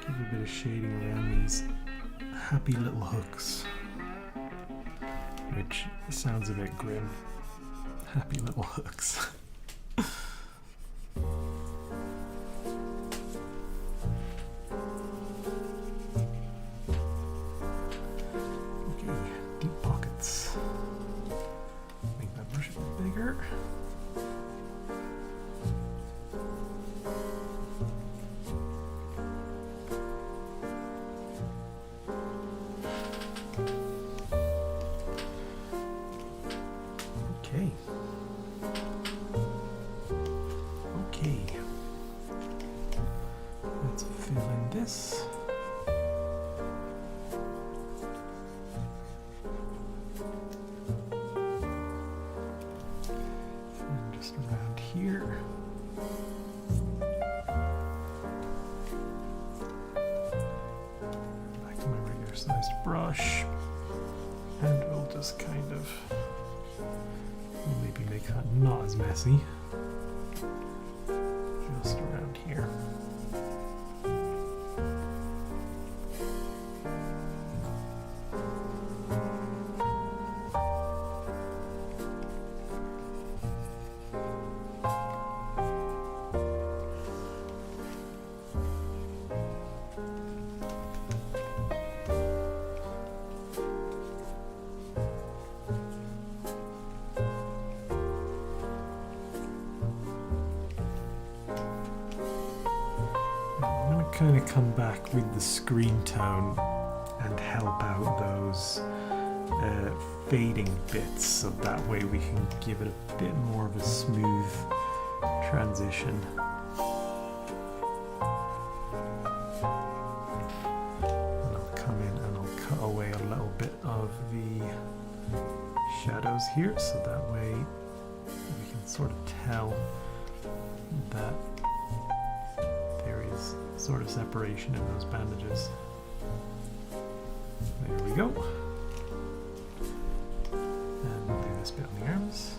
A bit of shading around these happy little hooks, which sounds a bit grim. Happy little hooks. Okay, deep pockets. Make that brush a bit bigger. Okay. Let's fill in this. And just around here. Back to my regular sized brush. And we'll just kind of maybe make that not as messy. Just around here. Kind of come back with the screen tone and help out those fading bits, so that way we can give it a bit more of a smooth transition. And I'll come in and I'll cut away a little bit of the shadows here, so that way we can sort of tell that sort of separation in those bandages. There we go. And we'll do this bit on the arms.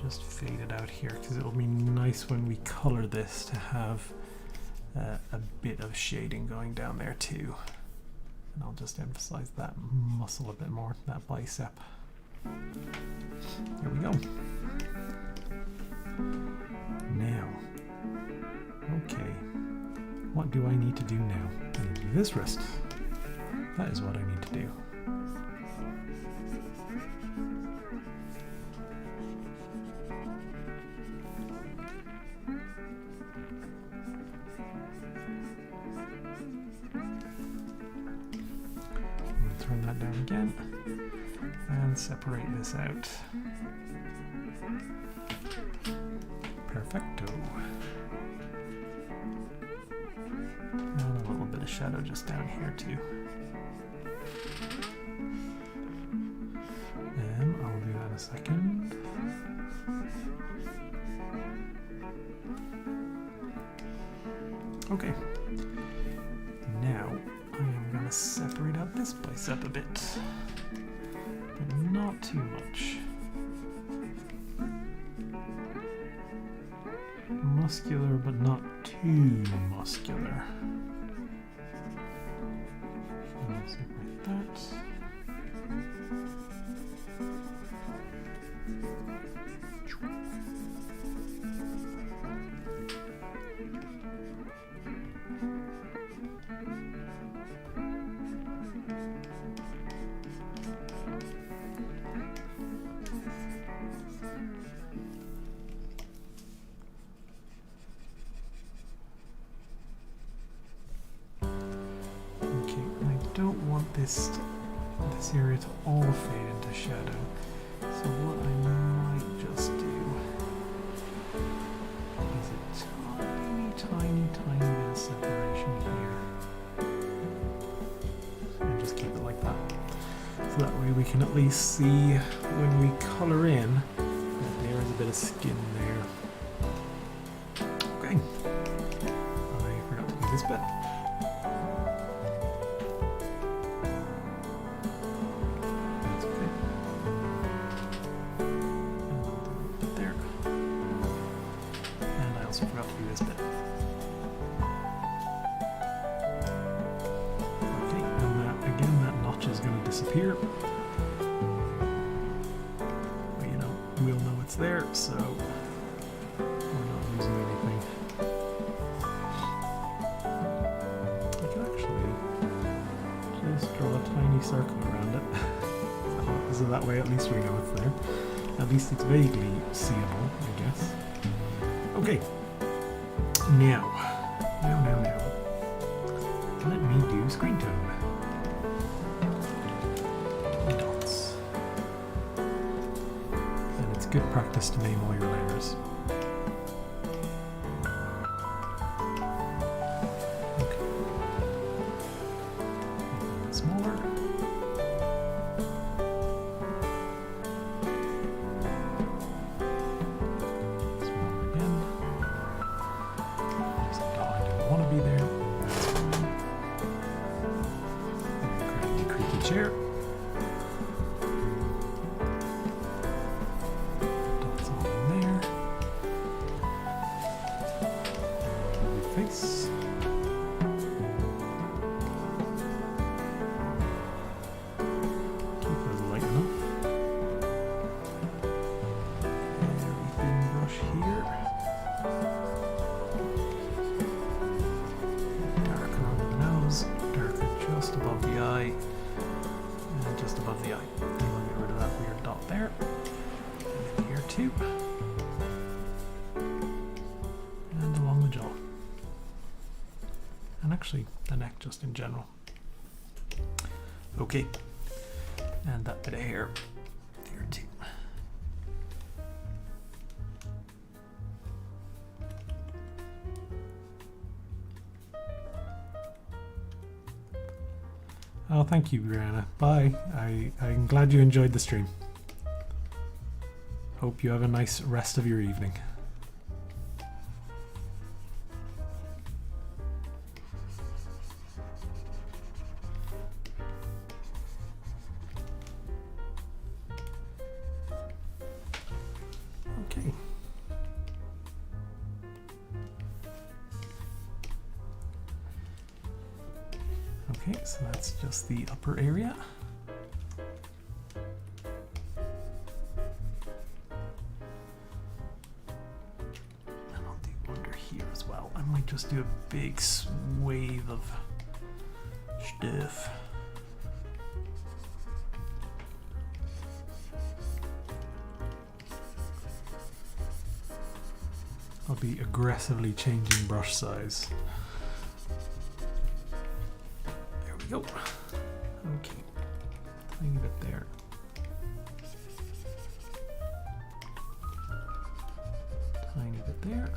Just fade it out here, because it'll be nice when we color this to have a bit of shading going down there too. And I'll just emphasize that muscle a bit more, that bicep. There we go. Now, okay, what do I need to do now? I need to do this wrist. That is what I need to do. Turn that down again and separate this out. Perfecto. And a little bit of shadow just down here too. I'll do that in a second. Okay. Now I am going to separate out this bicep a bit, but not too much. Muscular, but not too muscular. I'll separate that. This area to all fade into shadow. So what I might just do is a tiny bit of separation here. And just keep it like that. So that way we can at least see when we color in that there is a bit of skin there. Okay. I forgot to do this bit. Disappear. But you know, we'll know it's there, so we're not losing anything. I can actually just draw a tiny circle around it. So that way at least we know it's there. At least it's vaguely seeable, I guess. Okay. Now. Let me do screen tone. Good practice to name all your layers. Okay. Make it a bit smaller. Smaller again. There's a dot I didn't want to be there. That's fine. And creaky chair. Actually, the neck just in general. Okay, and that bit of hair there too. Oh, thank you, Brianna. Bye. I'm glad you enjoyed the stream. Hope you have a nice rest of your evening. so that's just the upper area. And I'll do under here as well. I might just do a big swathe of stuff. I'll be aggressively changing brush size. There we go. Okay, tiny bit there. Tiny bit there.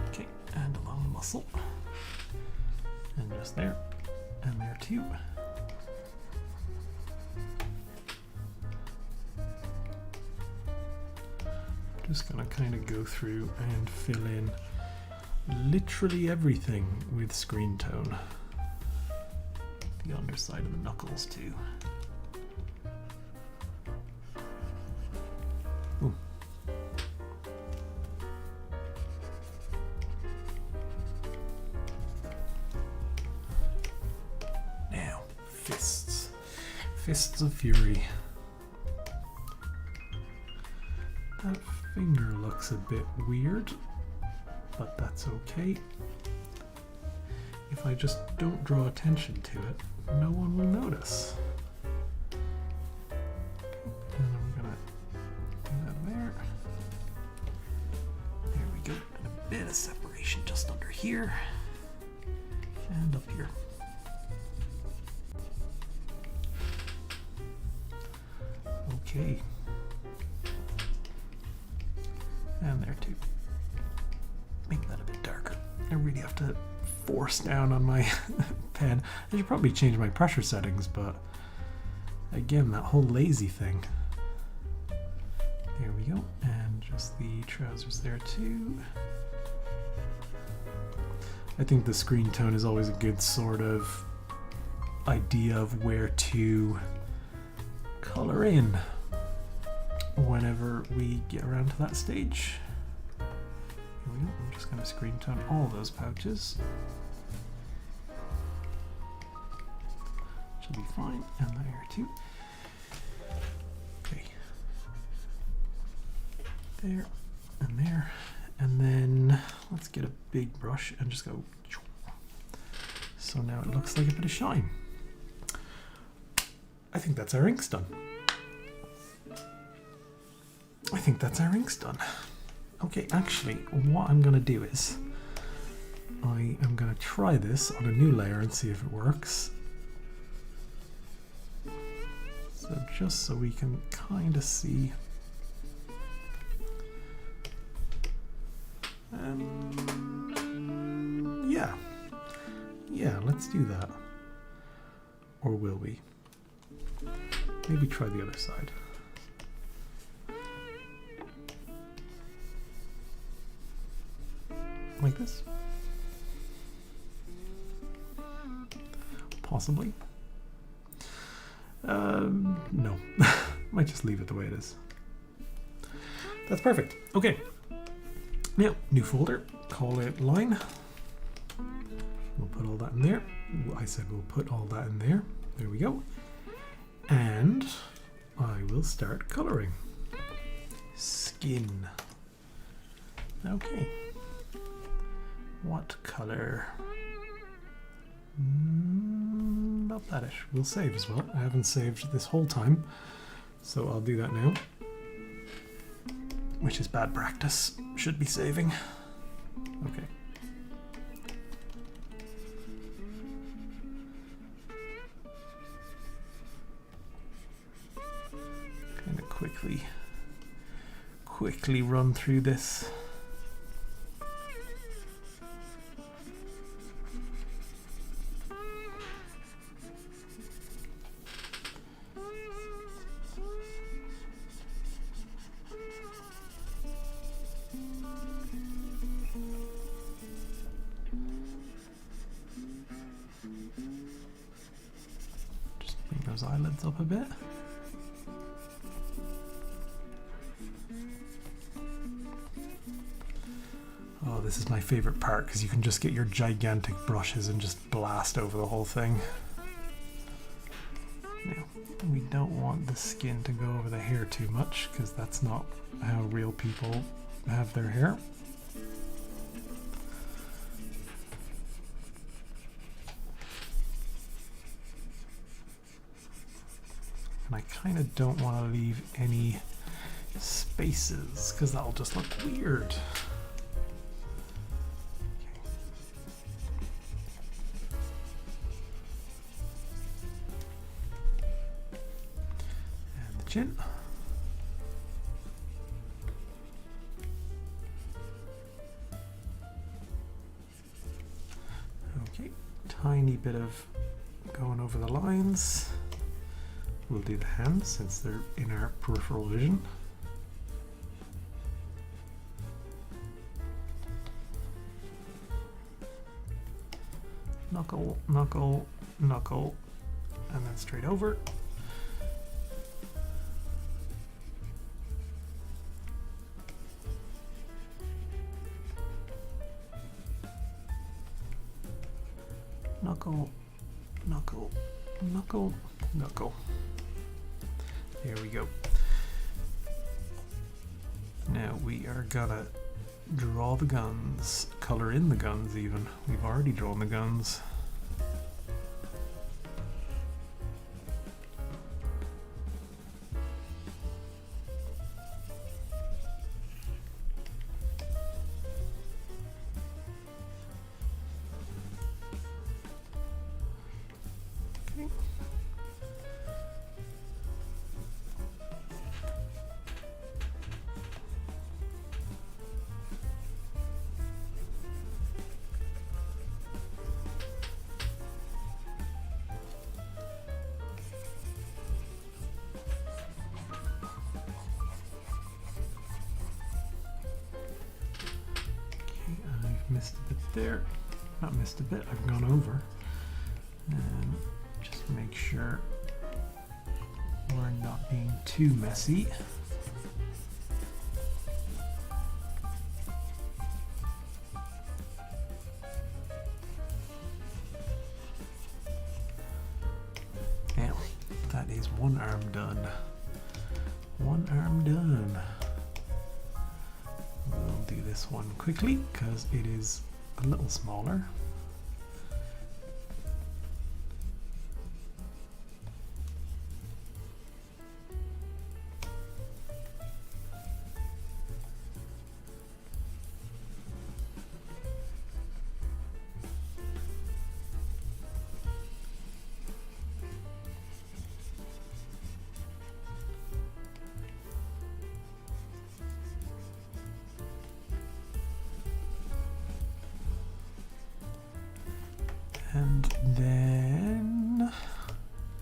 Okay, and along the muscle. And just there, and there too. Just gonna kind of go through and fill in literally everything with screen tone. The underside of the knuckles too. Ooh. Now, fists. Fists of Fury. That finger looks a bit weird, but that's okay. If I just don't draw attention to it, no one will notice. And I'm gonna do that there. There we go. And a bit of separation just under here and up here. Okay. And there too. Make that a bit darker. I really have to force down on my pen. I should probably change my pressure settings, but again, that whole lazy thing. There we go. And just the trousers there too. I think the screen tone is always a good sort of idea of where to color in whenever we get around to that stage. Here we go. I'm just going to screen tone all those pouches. Should be fine. And there too. Okay. There and there. And then let's get a big brush and just go. So now it looks like a bit of shine. I think that's our inks done. I think that's our inks done. Okay, actually, what I'm going to do is I am going to try this on a new layer and see if it works. So just so we can kind of see. Yeah, let's do that. Or will we? Maybe try the other side. Like this? Possibly. No. Might just leave it the way it is. That's perfect. Okay. Now, new folder. Call it line. We'll put all that in there. I said we'll put all that in there. There we go. And I will start coloring. Skin. Okay. What color? About that-ish. We'll save as well. I haven't saved this whole time, so I'll do that now. Which is bad practice. Should be saving. Okay. Kind of quickly run through this. Eyelids up a bit. Oh, this is my favorite part because you can just get your gigantic brushes and just blast over the whole thing. Now, we don't want the skin to go over the hair too much because that's not how real people have their hair. And I kind of don't want to leave any spaces because that'll just look weird. And the chin. Okay, tiny bit of going over the lines. We'll do the hands since they're in our peripheral vision. Knuckle, knuckle, knuckle, and then straight over. Knuckle, knuckle, knuckle, knuckle. There we go. Now we are gonna draw the guns, color in the guns even. We've already drawn the guns. Okay. Missed a bit there. Not missed a bit, I've gone over. And just make sure we're not being too messy. Now, that is one arm done. One arm done. We'll do this one quickly because it is a little smaller. And then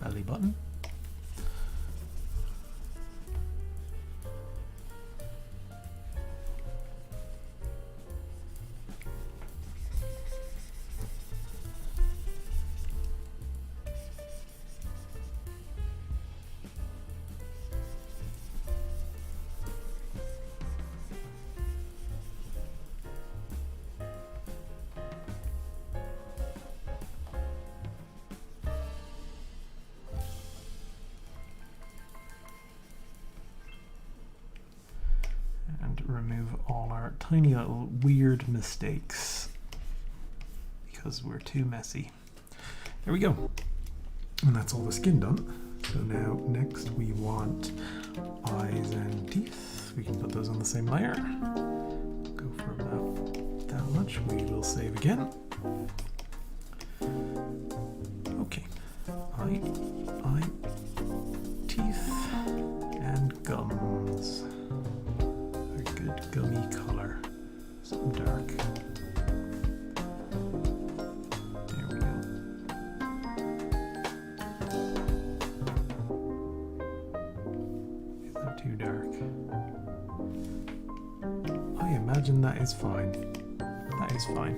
belly button. Remove all our tiny little weird mistakes because we're too messy. There we go. And that's all the skin done. So now next we want eyes and teeth. We can put those on the same layer. Go for about that much. We will save again. Okay. Eye, teeth, and gums. Good gummy color, some dark. There we go. Is that too dark? I imagine that is fine. That is fine.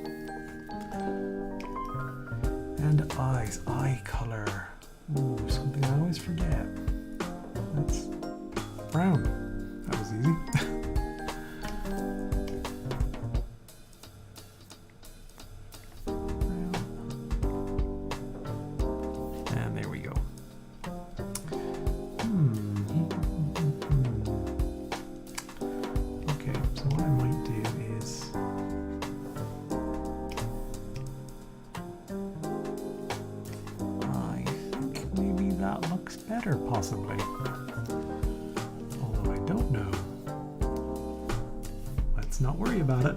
And eyes, eye color. Ooh, something I always forget. That's brown. That was easy. better, possibly. Although I don't know. Let's not worry about it.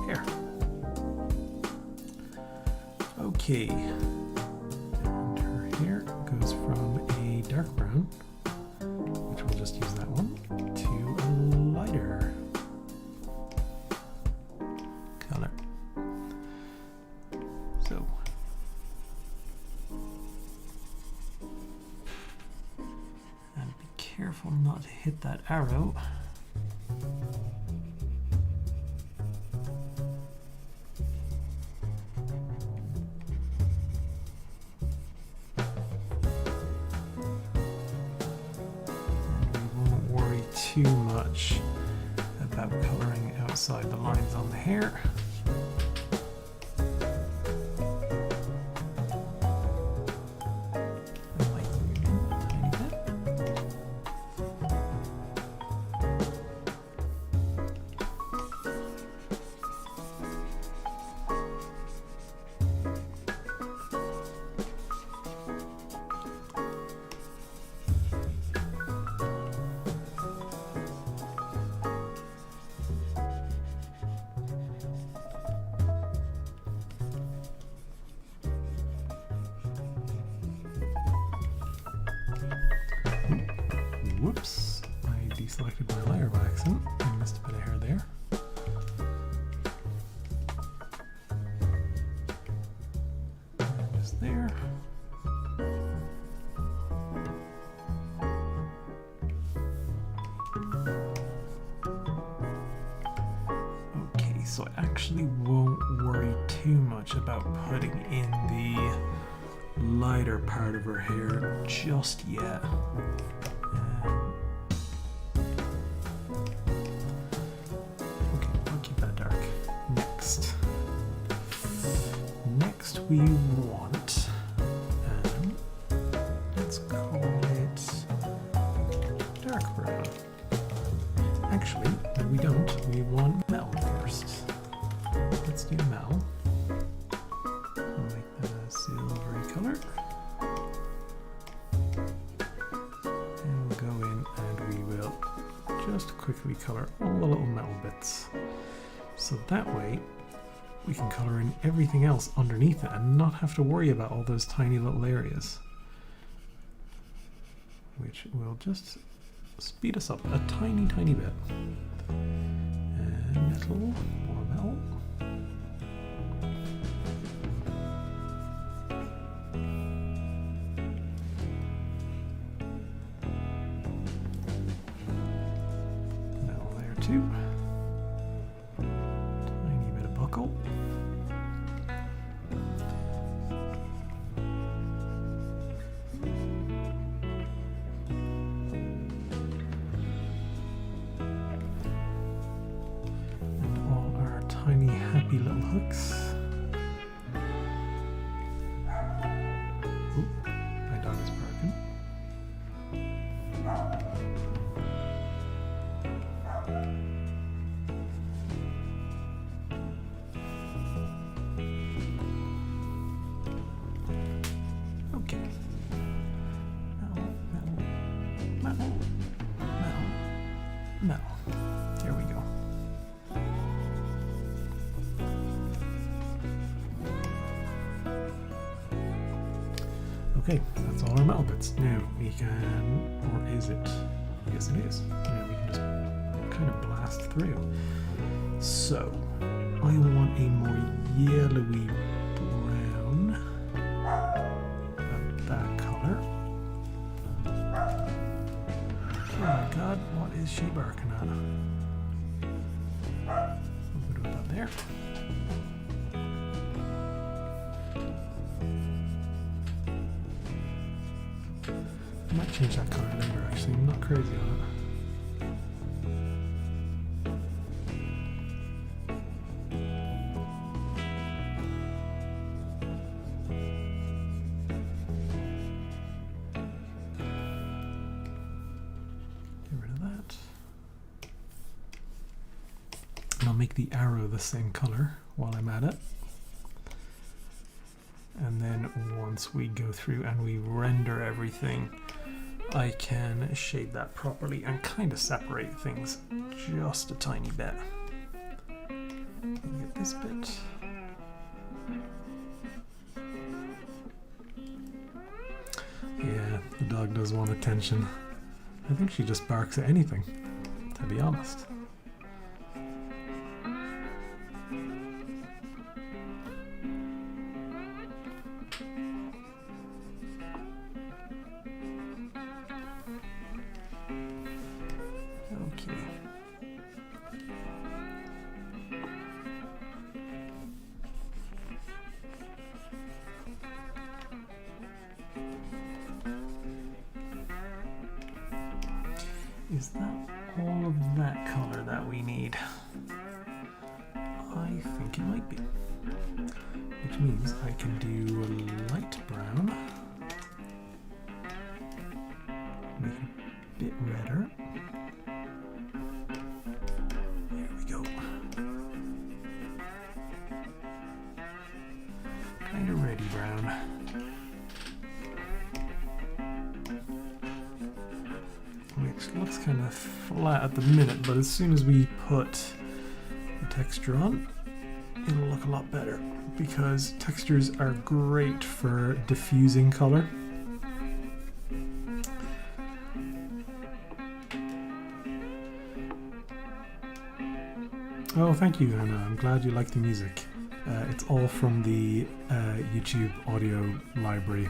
Here. Okay. And her hair goes from a dark brown, which we'll just use that one, to a lighter color. So. And be careful not to hit that arrow. Too much about coloring outside the lines on the hair. Whoops, I deselected my layer by accident. I missed a bit of hair there. And just there. Okay, so I actually won't worry too much about putting in the lighter part of her hair just yet. We want, let's call it dark brown. Actually, no, we don't. We want metal first. Let's do metal. We'll make that a silvery color. And we'll go in and we will just quickly color all the little metal bits. So that way, we can color in everything else underneath it and not have to worry about all those tiny little areas, which will just speed us up a tiny, tiny bit. And metal, more metal. Metal there too. Tiny bit of buckle. Tiny happy little hooks. Oop, my dog is barking. Okay. Metal. Here we go. Okay, that's all our metal bits. Now we can, or is it? Yes, it is. Now we can just kind of blast through. So, I want a more yellowy brown, about that color. Oh my god, what is she barking at? We'll put that there. I might change that color later, actually. I'm not crazy on it. Get rid of that. And I'll make the arrow the same color while I'm at it. and then once we go through and we render everything, I can shade that properly and kind of separate things just a tiny bit. Get this bit. Yeah, the dog does want attention. I think she just barks at anything, to be honest. Okay. Is that all of that color that we need? I think it might be. Which means I can do a light brown. Make it a bit redder. There we go. Kind of ready brown. Which looks kind of flat at the minute, but as soon as we put the texture on, it'll look a lot better, because textures are great for diffusing color. Oh, thank you, Anna. I'm glad you like the music. It's all from the YouTube audio library.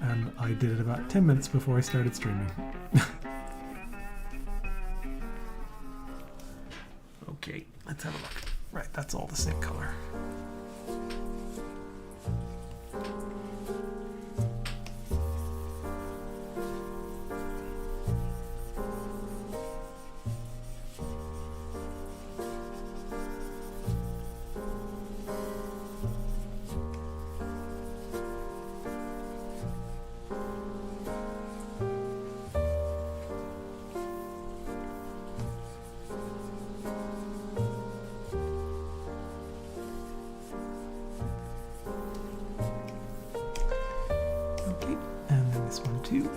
And I did it about 10 minutes before I started streaming. Okay, let's have a look. Right, that's all the same color. This one too.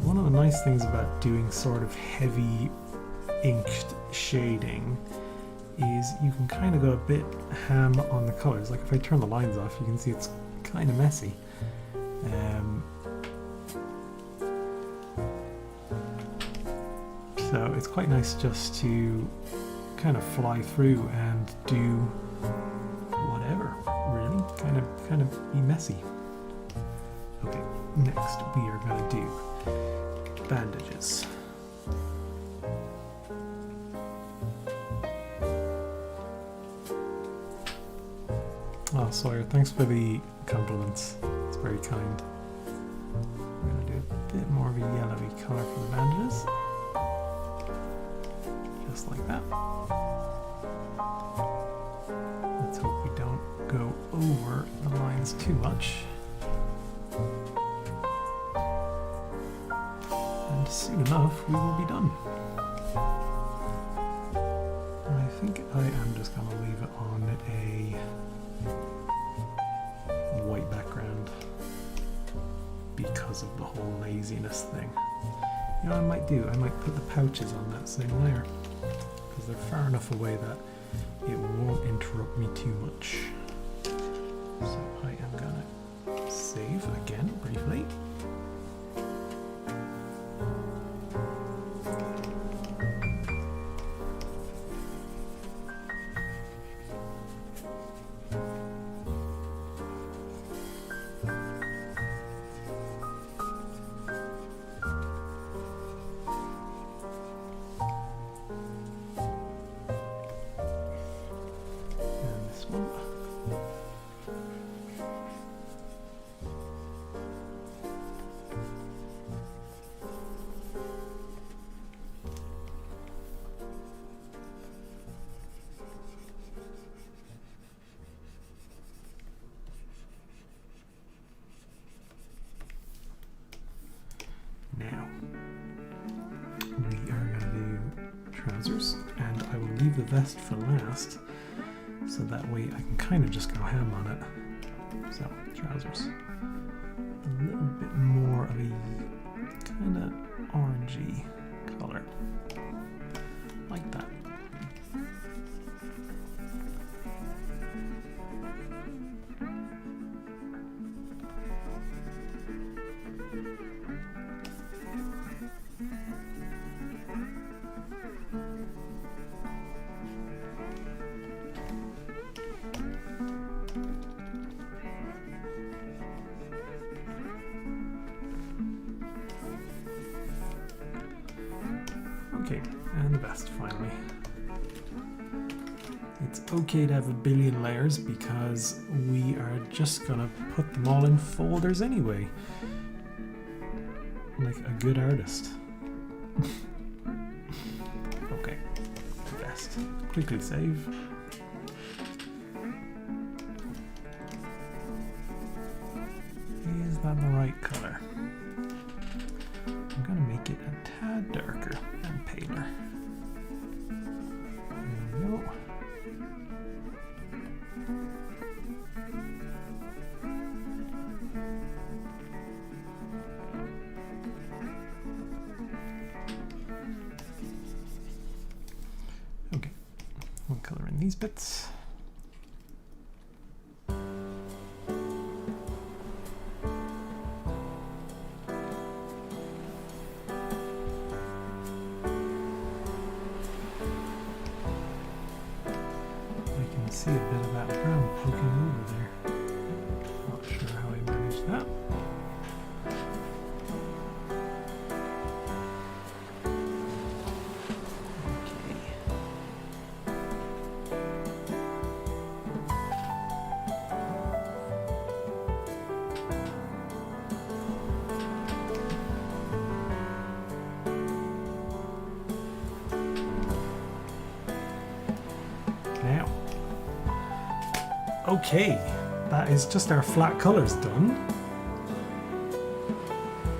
One of the nice things about doing sort of heavy inked shading is you can kind of go a bit ham on the colors. Like if I turn the lines off, you can see it's kind of messy. So it's quite nice just to kind of fly through and do whatever, really, kind of be messy. Okay, next we are going to do bandages. Oh, Sawyer, thanks for the compliments. It's very kind. I'm going to do a bit more of a yellowy color for the bandages. Just like that. Let's hope we don't go over the lines too much. And soon enough, we will be done. I think I am just going to leave it on a white background because of the whole laziness thing. You know what I might do? I might put the pouches on that same layer, because they're far enough away that it won't interrupt me too much. So I am gonna save again briefly. Now, we save the vest for last, so that way I can kind of just go ham on it. So, trousers. A little bit more of a kind of orangey color, like that. Okay, and the vest finally. It's okay to have a billion layers because we are just gonna put them all in folders anyway. Like a good artist. Okay, vest. Quickly save. Is that the right color? I'm gonna make it a tad darker and paler. There we go. Okay, we'll color in these bits. See a bit of that brown poking over there. Not sure how I managed that. Now. Okay, that is just our flat colors done.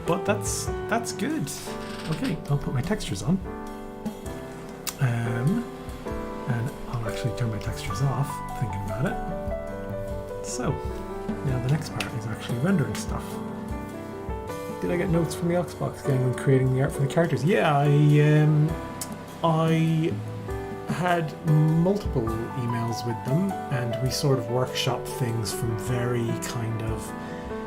But that's good. Okay, I'll put my textures on. And I'll actually turn my textures off, thinking about it. So, now the next part is actually rendering stuff. Did I get notes from the Oxbox gang when creating the art for the characters? Yeah, I had multiple emails with them, and we sort of workshopped things from very kind of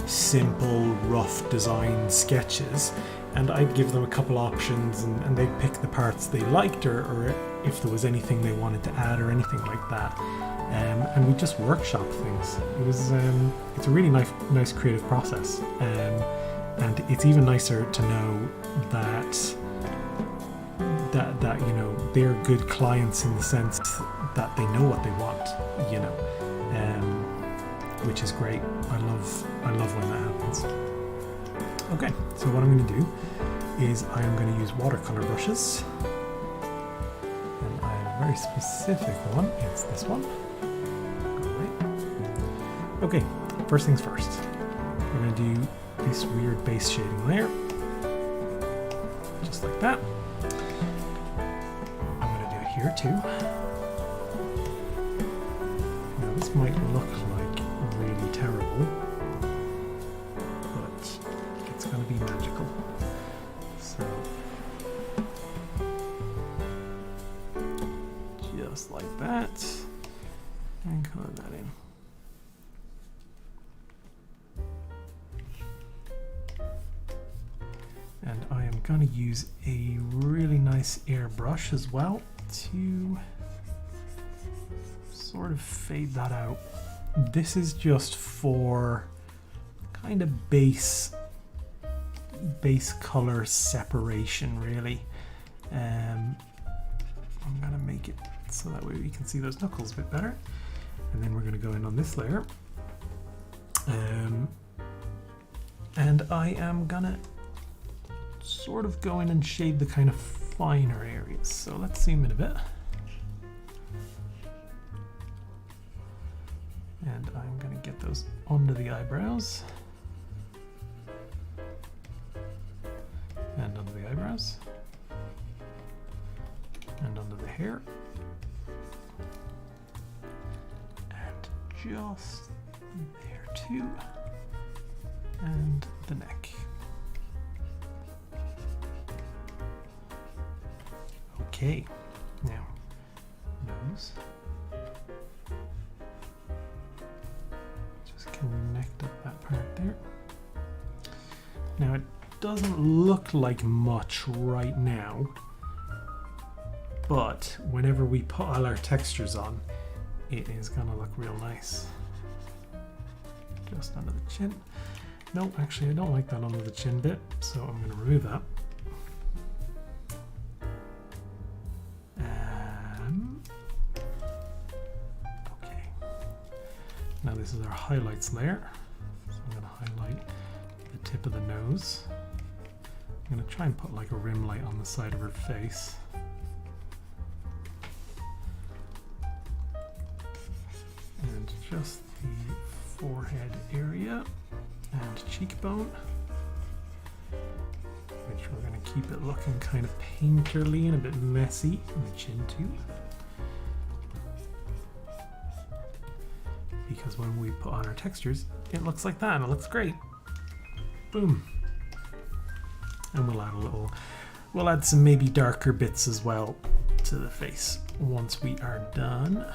simple, rough design sketches, and I'd give them a couple options, and they'd pick the parts they liked, or if there was anything they wanted to add or anything like that, and we just workshopped things. It was it's a really nice creative process, and it's even nicer to know that you know they're good clients in the sense that they know what they want, you know, which is great. I love when that happens. Okay, so what I'm going to do is I am going to use watercolor brushes, and I have a very specific one. It's this one. Okay, first things first. We're going to do this weird base shading layer, just like that. Here too. Now this might look like really terrible, but it's going to be magical. So just like that, and color that in. And I am going to use a really nice airbrush as well to sort of fade that out. This is just for kind of base color separation, really. I'm gonna make it so that way we can see those knuckles a bit better, and then we're gonna go in on this layer, and I am gonna sort of go in and shade the kind of finer areas. So let's zoom in a bit. And I'm going to get those under the eyebrows. And under the eyebrows. And under the hair. just there too. And the neck. Okay, now nose. Just connect up that part there. Now it doesn't look like much right now, but whenever we put all our textures on, it is gonna look real nice. Just under the chin. No, actually I don't like that under the chin bit, so I'm gonna remove that. Okay. Now this is our highlights layer. So I'm gonna highlight the tip of the nose. I'm going to try and put like a rim light on the side of her face. And just the forehead area and cheekbone, which we're going to keep it looking kind of painterly and a bit messy, and the chin too. Because when we put on our textures, it looks like that and it looks great. Boom. And we'll add some maybe darker bits as well to the face once we are done.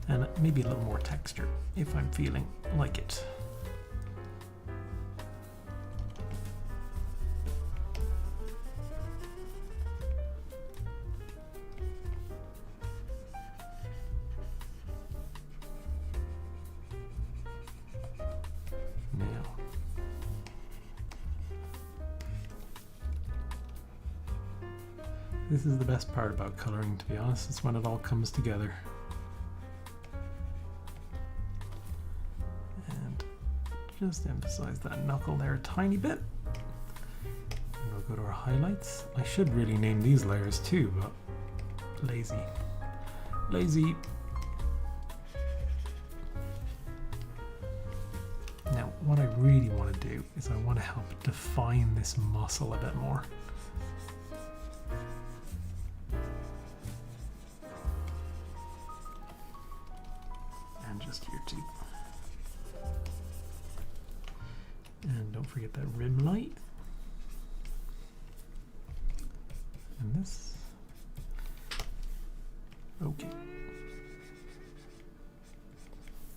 And maybe a little more texture if I'm feeling like it. This is the best part about coloring, to be honest. It's when it all comes together. And just emphasize that knuckle there a tiny bit. And we'll go to our highlights. I should really name these layers too, but lazy. Lazy. Now, what I really want to do is I want to help define this muscle a bit more. Just here too. And don't forget that rim light. And this. Okay.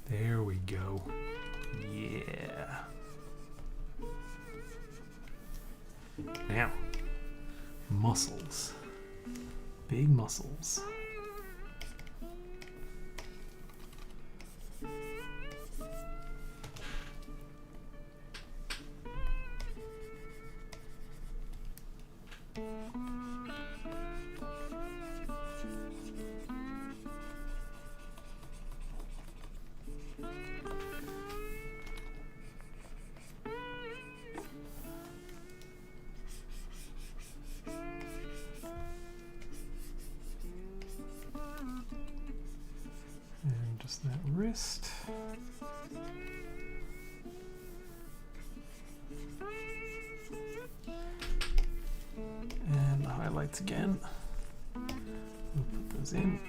There we go. Yeah. Now, muscles. Big muscles. That wrist. And the highlights again. We'll put those in.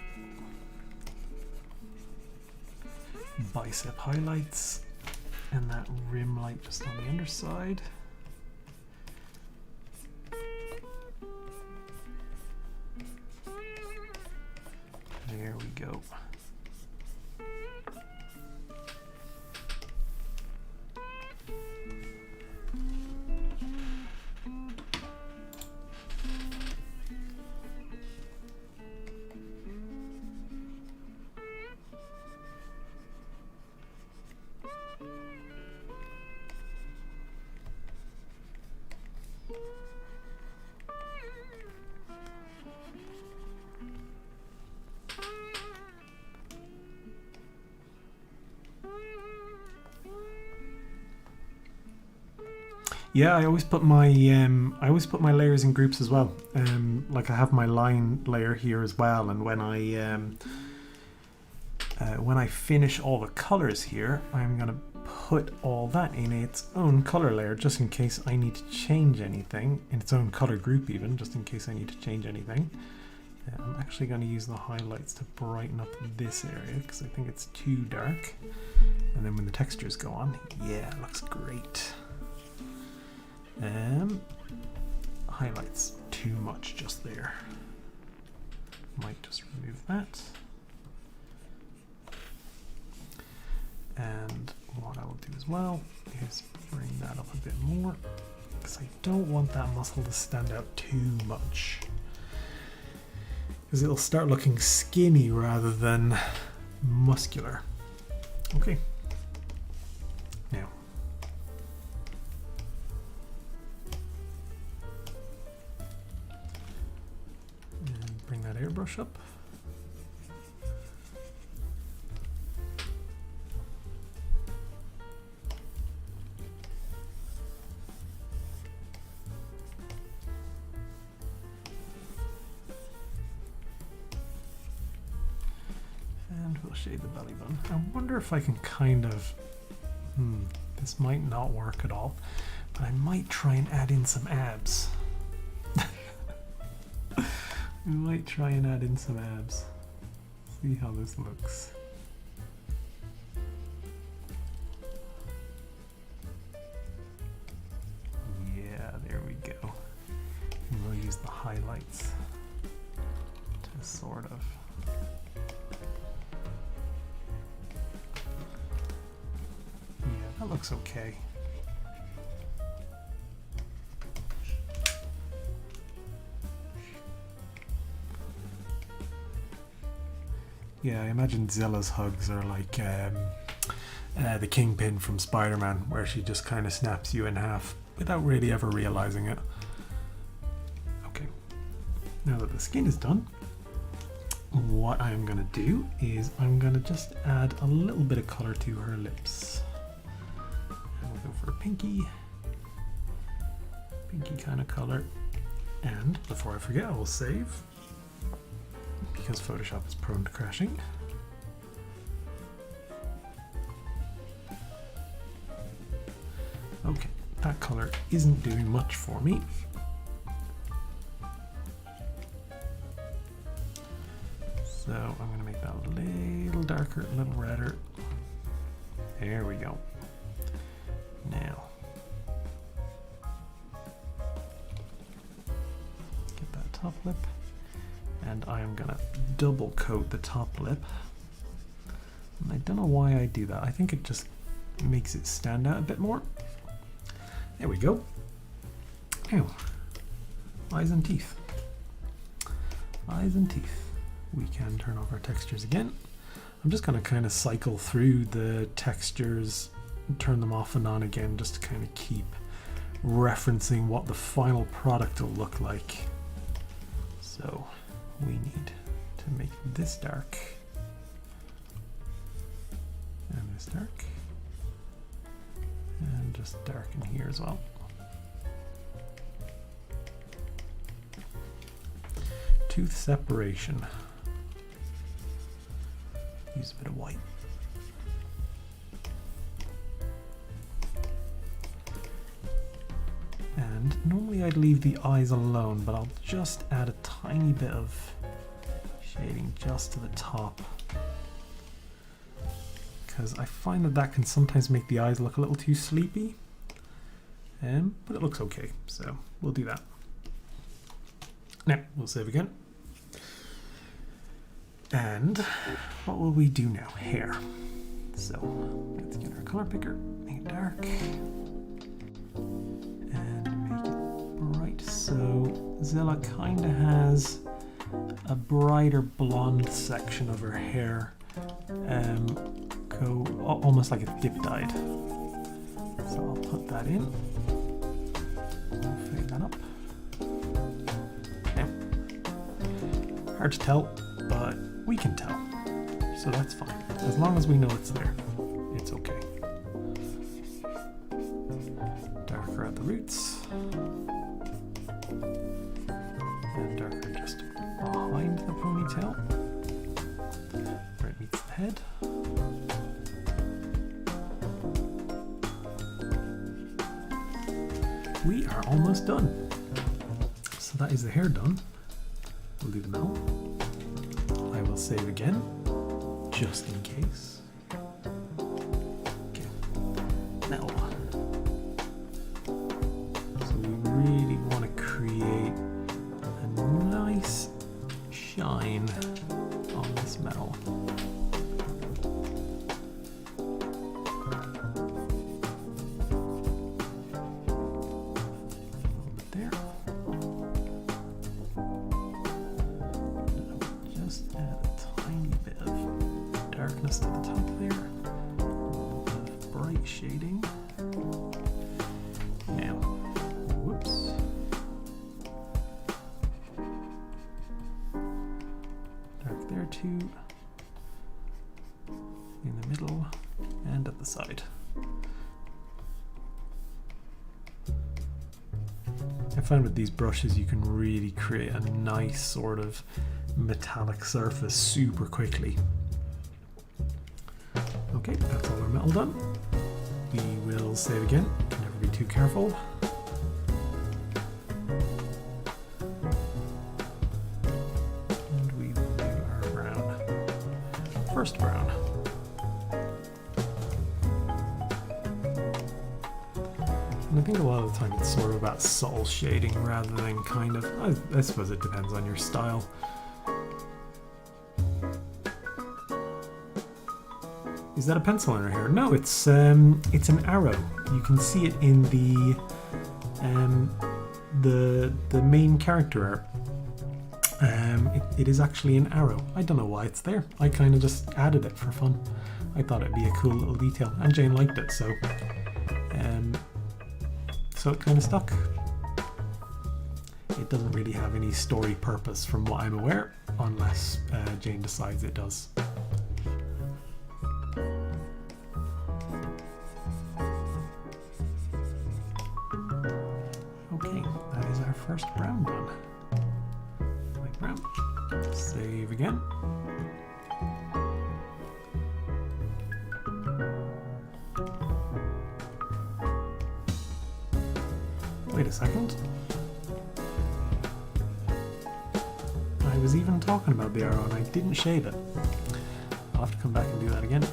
Bicep highlights. And that rim light just on the underside. There we go. Yeah, I always put my layers in groups as well. Like I have my line layer here as well, and when I finish all the colors here, I'm gonna put all that in its own color layer, just in case I need to change anything in its own color group, even just in case I need to change anything. I'm actually going to use the highlights to brighten up this area because I think it's too dark. And then when the textures go on, yeah, it looks great. Highlights too much just there. Might just remove that. And what I will do as well is bring that up a bit more because I don't want that muscle to stand out too much, because it'll start looking skinny rather than muscular. Okay. Now, and bring that airbrush up. Shade the belly button. I wonder if I can kind of, this might not work at all, but I might try and add in some abs. We might try and add in some abs. See how this looks. Yeah, there we go. And we'll use the highlights to sort of that looks okay. Yeah, I imagine Zillah's hugs are like the Kingpin from Spider-Man, where she just kind of snaps you in half without really ever realizing it. Okay, now that the skin is done, what I'm going to do is I'm going to just add a little bit of color to her lips. Go for a pinky kind of color, and before I forget, I will save because Photoshop is prone to crashing. Okay, that color isn't doing much for me. So I'm going to make that a little darker, a little redder. There we go. Now, get that top lip, and I am gonna double coat the top lip. And I don't know why I do that. I think it just makes it stand out a bit more. There we go. Now, eyes and teeth. Eyes and teeth. We can turn off our textures again. I'm just gonna kind of cycle through the textures, turn them off and on again, just to kind of keep referencing what the final product will look like. So we need to make this dark and this dark and just darken here as well. Tooth separation. Use a bit of white. And normally I'd leave the eyes alone, but I'll just add a tiny bit of shading just to the top, because I find that that can sometimes make the eyes look a little too sleepy, but it looks okay, so we'll do that. Now, we'll save again. And what will we do now? Hair. So let's get our color picker, make it dark, and make it bright. So Zillah kind of has a brighter blonde section of her hair, go almost like it's dip dyed. So I'll put that in. I'll fade that up. Now, hard to tell, but we can tell, so that's fine. As long as we know it's there, it's okay. Darker at the roots, and darker just behind the ponytail, where it meets the head. We are almost done. So that is the hair done. We'll do the metal. I will save again, just in case. Okay, metal. So we really want to create a nice shine on this metal. Darkness at the top there, a little bit of bright shading. Now, whoops. Dark there too, in the middle and at the side. I find with these brushes you can really create a nice sort of metallic surface super quickly. Okay, that's all our metal done. We will save again, never be too careful. And we will do our brown. First brown. And I think a lot of the time it's sort of about subtle shading rather than kind of, I suppose it depends on your style. Is that a pencil in her hair? No, it's an arrow. You can see it in the main character art. It is actually an arrow. I don't know why it's there. I kind of just added it for fun. I thought it'd be a cool little detail, and Jane liked it, so it kind of stuck. It doesn't really have any story purpose from what I'm aware, unless Jane decides it does. Okay, that is our first brown done. Light brown. Save again. Wait a second. I was even talking about the arrow and I didn't shade it. I'll have to come back and do that again.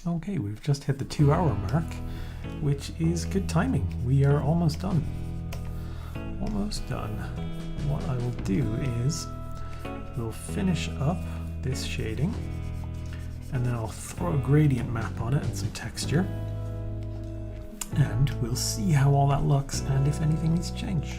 Okay, we've just hit the 2-hour mark, which is good timing. We are almost done. Almost done. What I will do is we'll finish up this shading and then I'll throw a gradient map on it and some texture. And we'll see how all that looks and if anything needs to change.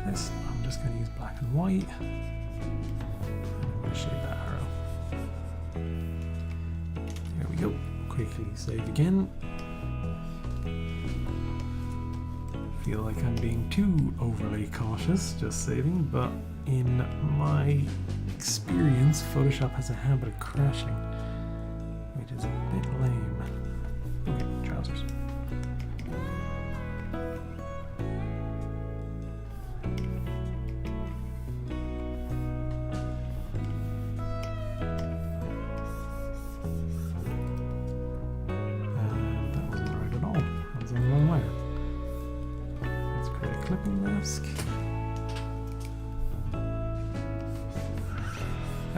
I'm just going to use black and white, and I'm going to shade that arrow. There we go. Quickly save again. Feel like I'm being too overly cautious just saving, but in my experience Photoshop has a habit of crashing, which is a bit lame. Okay, trousers. Clipping mask.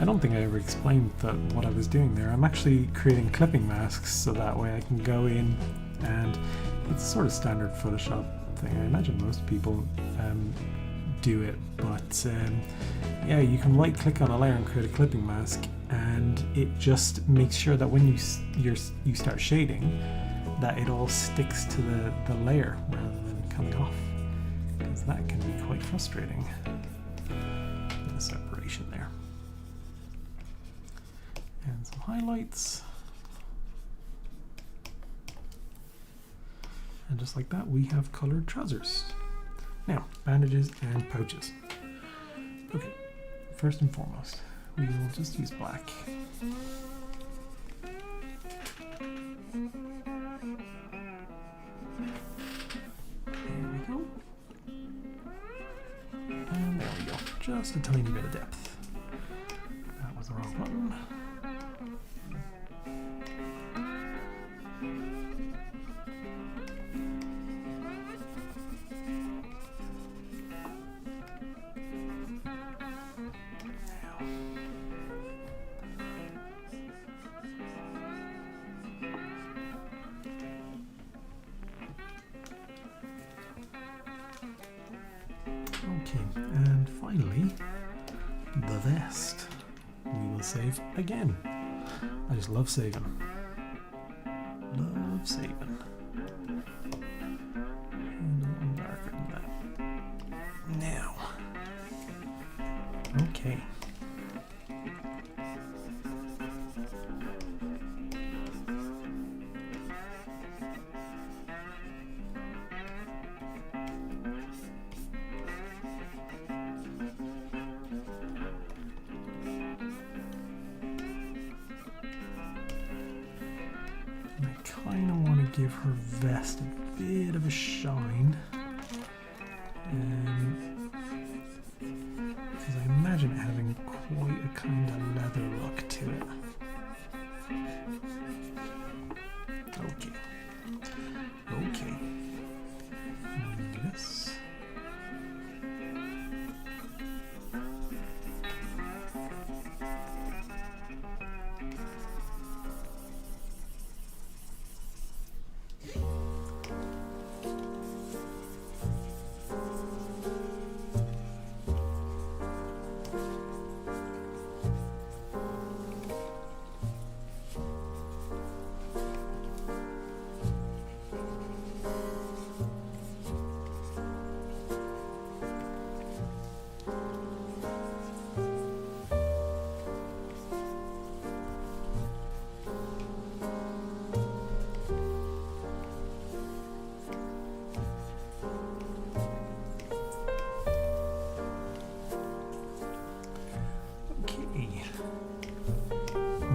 I don't think I ever explained what I was doing there. I'm actually creating clipping masks so that way I can go in, and it's a sort of standard Photoshop thing. I imagine most people do it, but yeah, you can right click on a layer and create a clipping mask, and it just makes sure that when you start shading, that it all sticks to the layer rather than coming off, because that can be quite frustrating. The separation there. And some highlights. And just like that, we have colored trousers. Now, bandages and pouches. Okay, first and foremost, we will just use black. There we go. And there we go. Just a tiny bit of depth. That was the wrong button. Okay, and finally, the vest. We will save again. I just love saving. Love saving. And a little darker than that. Now. Okay. I kind of want to give her vest a bit of a shine, because I imagine it having quite a kind of leather look to it. Okay. Okay. And this.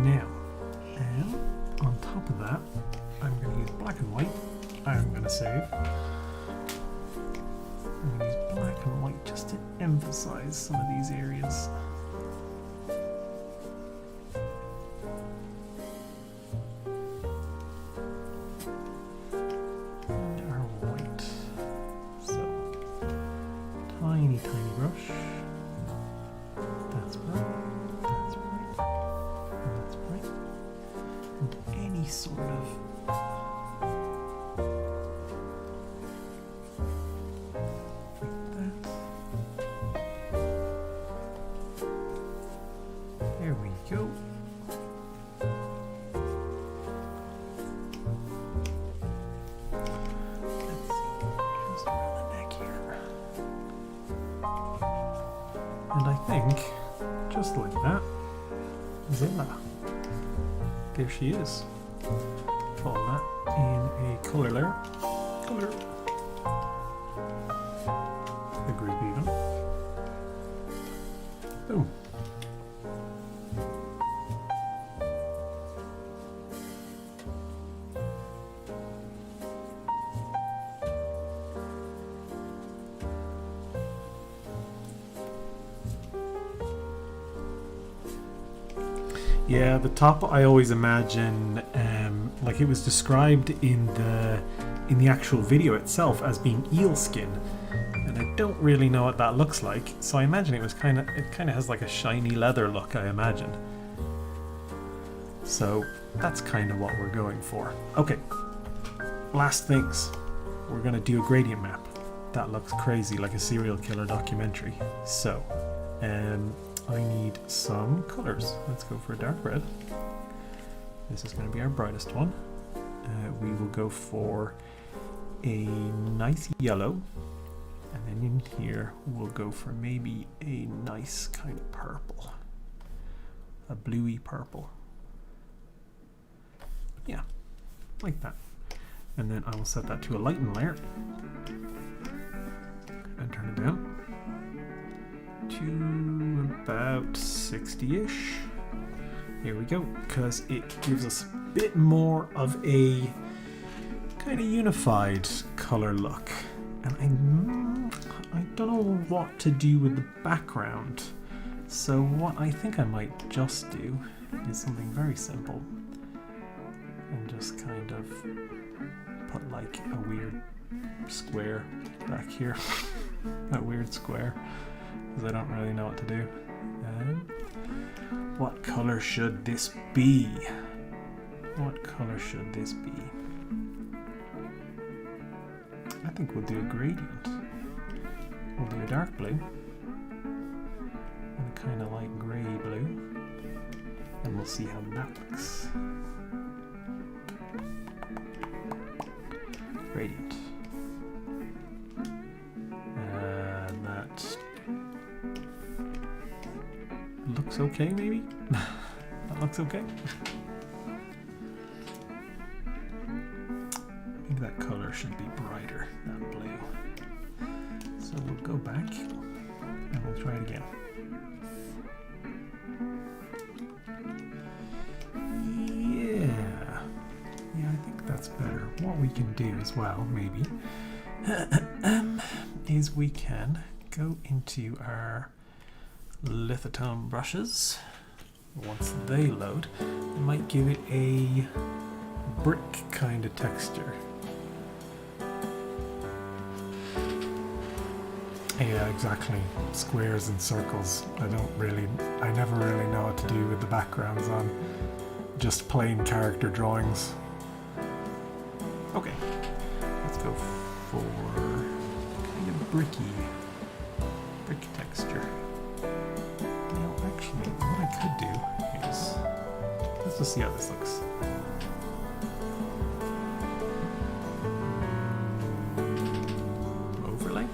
Now, and on top of that, I'm going to use black and white. I'm going to save. I'm going to use black and white just to emphasize some of these areas. And our white. So, tiny, tiny brush. That's bright. That's bright. That's bright. And any sort of like that. There we go. Let's see, just around the neck here. And I think, just like that, Zillah. There she is. Follow that in a color layer. Color. The group even. Boom. Yeah, the top I always imagine, like it was described in the actual video itself as being eel skin, and I don't really know what that looks like. So I imagine it kind of has like a shiny leather look, I imagine. So that's kind of what we're going for. Okay, last things, we're gonna do a gradient map. That looks crazy, like a serial killer documentary. So, I need some colors. Let's go for a dark red. This is going to be our brightest one. we will go for a nice yellow, and then in here we'll go for maybe a nice kind of purple, a bluey purple. Yeah, like that. And then I will set that to a lighten layer and turn it down to about 60-ish. Here we go, because it gives us a bit more of a kind of unified color look. And I don't know what to do with the background. So what I think I might just do is something very simple and just kind of put like a weird square back here. That weird square, because I don't really know what to do. What color should this be? What color should this be? I think we'll do a gradient. We'll do a dark blue and a kind of light grey blue, and we'll see how that looks. Gradient. That looks okay, maybe? That looks okay. Maybe that color should be brighter, that blue. So we'll go back and we'll try it again. Yeah, I think that's better. What we can do as well, maybe, is we can go into our lithotone brushes. Once they load, we might give it a brick kind of texture. Yeah, exactly. Squares and circles. I never really know what to do with the backgrounds on just plain character drawings. Okay, let's go for kind of brick texture. Now, actually, what I could do is, let's just see how this looks. Overlay.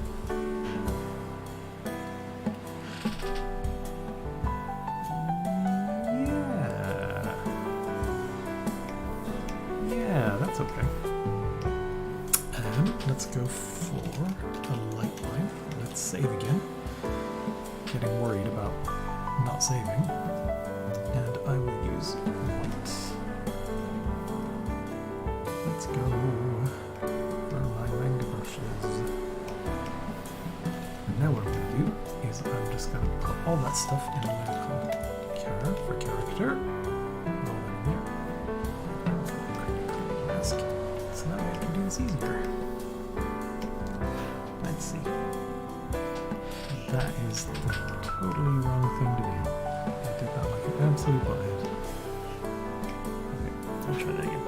Yeah, that's okay. Let's go for a light line. Let's save again. Getting worried about not saving. And I will use white. Let's go for my manga brushes. And now what I'm going to do is I'm just going to put all that stuff in a layer called char for character. All that in there. Mask. So now I can do this easier. Let's see. That is the totally wrong thing to do. I did that like an absolute butthead. Okay, I'll try that again.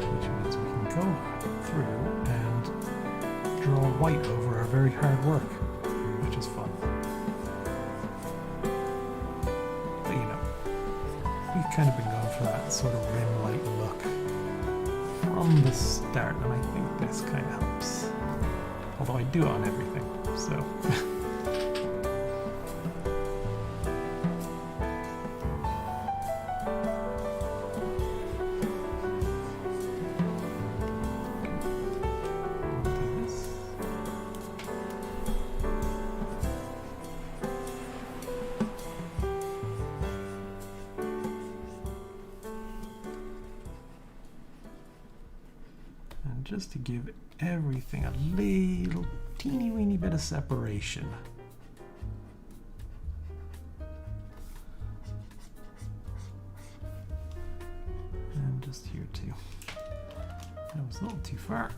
Which means we can go through and draw white over our very hard work, which is fun. Kind of been going for that sort of rim light look from the start, and I think this kind of helps. Although I do it on everything, so. Just to give everything a little teeny weeny bit of separation. And just here too. That was a little too far.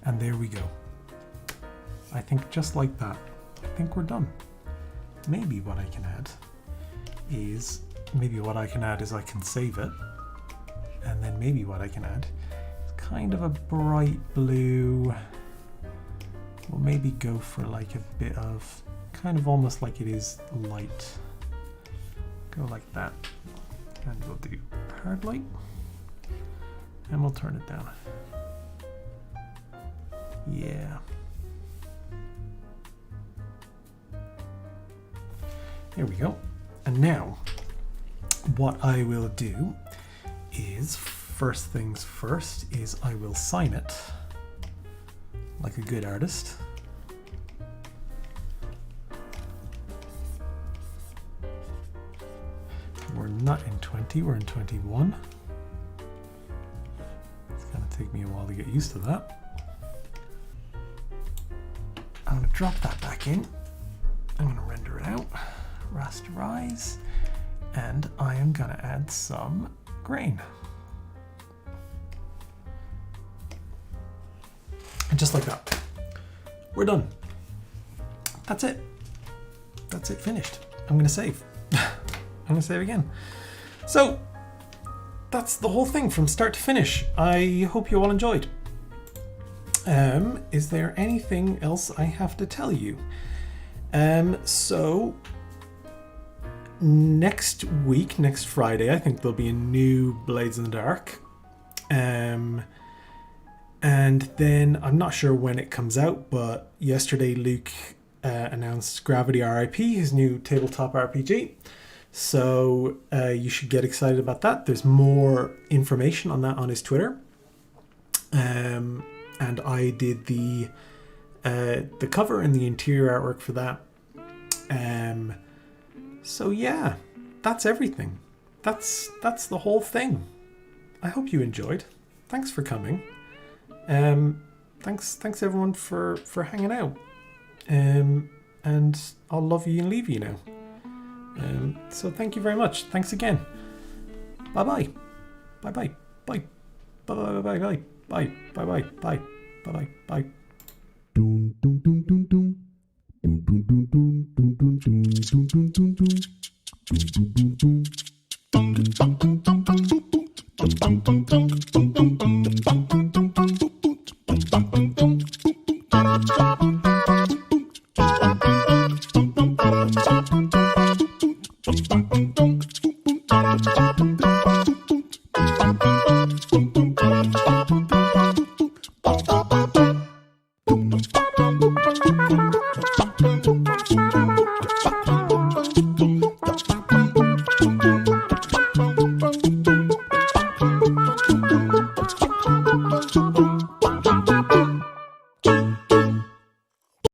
And there we go. I think just like that, I think we're done. Maybe what I can add is, I can save it. And then maybe what I can add is kind of a bright blue. We'll maybe go for like a bit of, kind of almost like it is light. Go like that. And we'll do hard light. And we'll turn it down. Yeah. There we go. And now, what I will do is, first things first, is I will sign it like a good artist. We're not in 20, we're in 21. It's gonna take me a while to get used to that. I'm going to drop that back in. I'm going to render it out, rasterize, and I am going to add some grain. And just like that, we're done. That's it. That's it, finished. I'm going to save. I'm going to save again. So that's the whole thing from start to finish. I hope you all enjoyed. Is there anything else I have to tell you? So next week, next Friday, I think there'll be a new Blades in the Dark. And then I'm not sure when it comes out, but yesterday Luke announced Gravity RIP, his new tabletop RPG. So you should get excited about that. There's more information on that on his Twitter. And I did the cover and the interior artwork for that. So yeah, that's everything. That's the whole thing. I hope you enjoyed. Thanks for coming. Thanks everyone for hanging out. And I'll love you and leave you now. So thank you very much. Thanks again. Bye bye. Bye bye. Bye. Bye bye bye bye. Bye bye bye bye bye bye bye.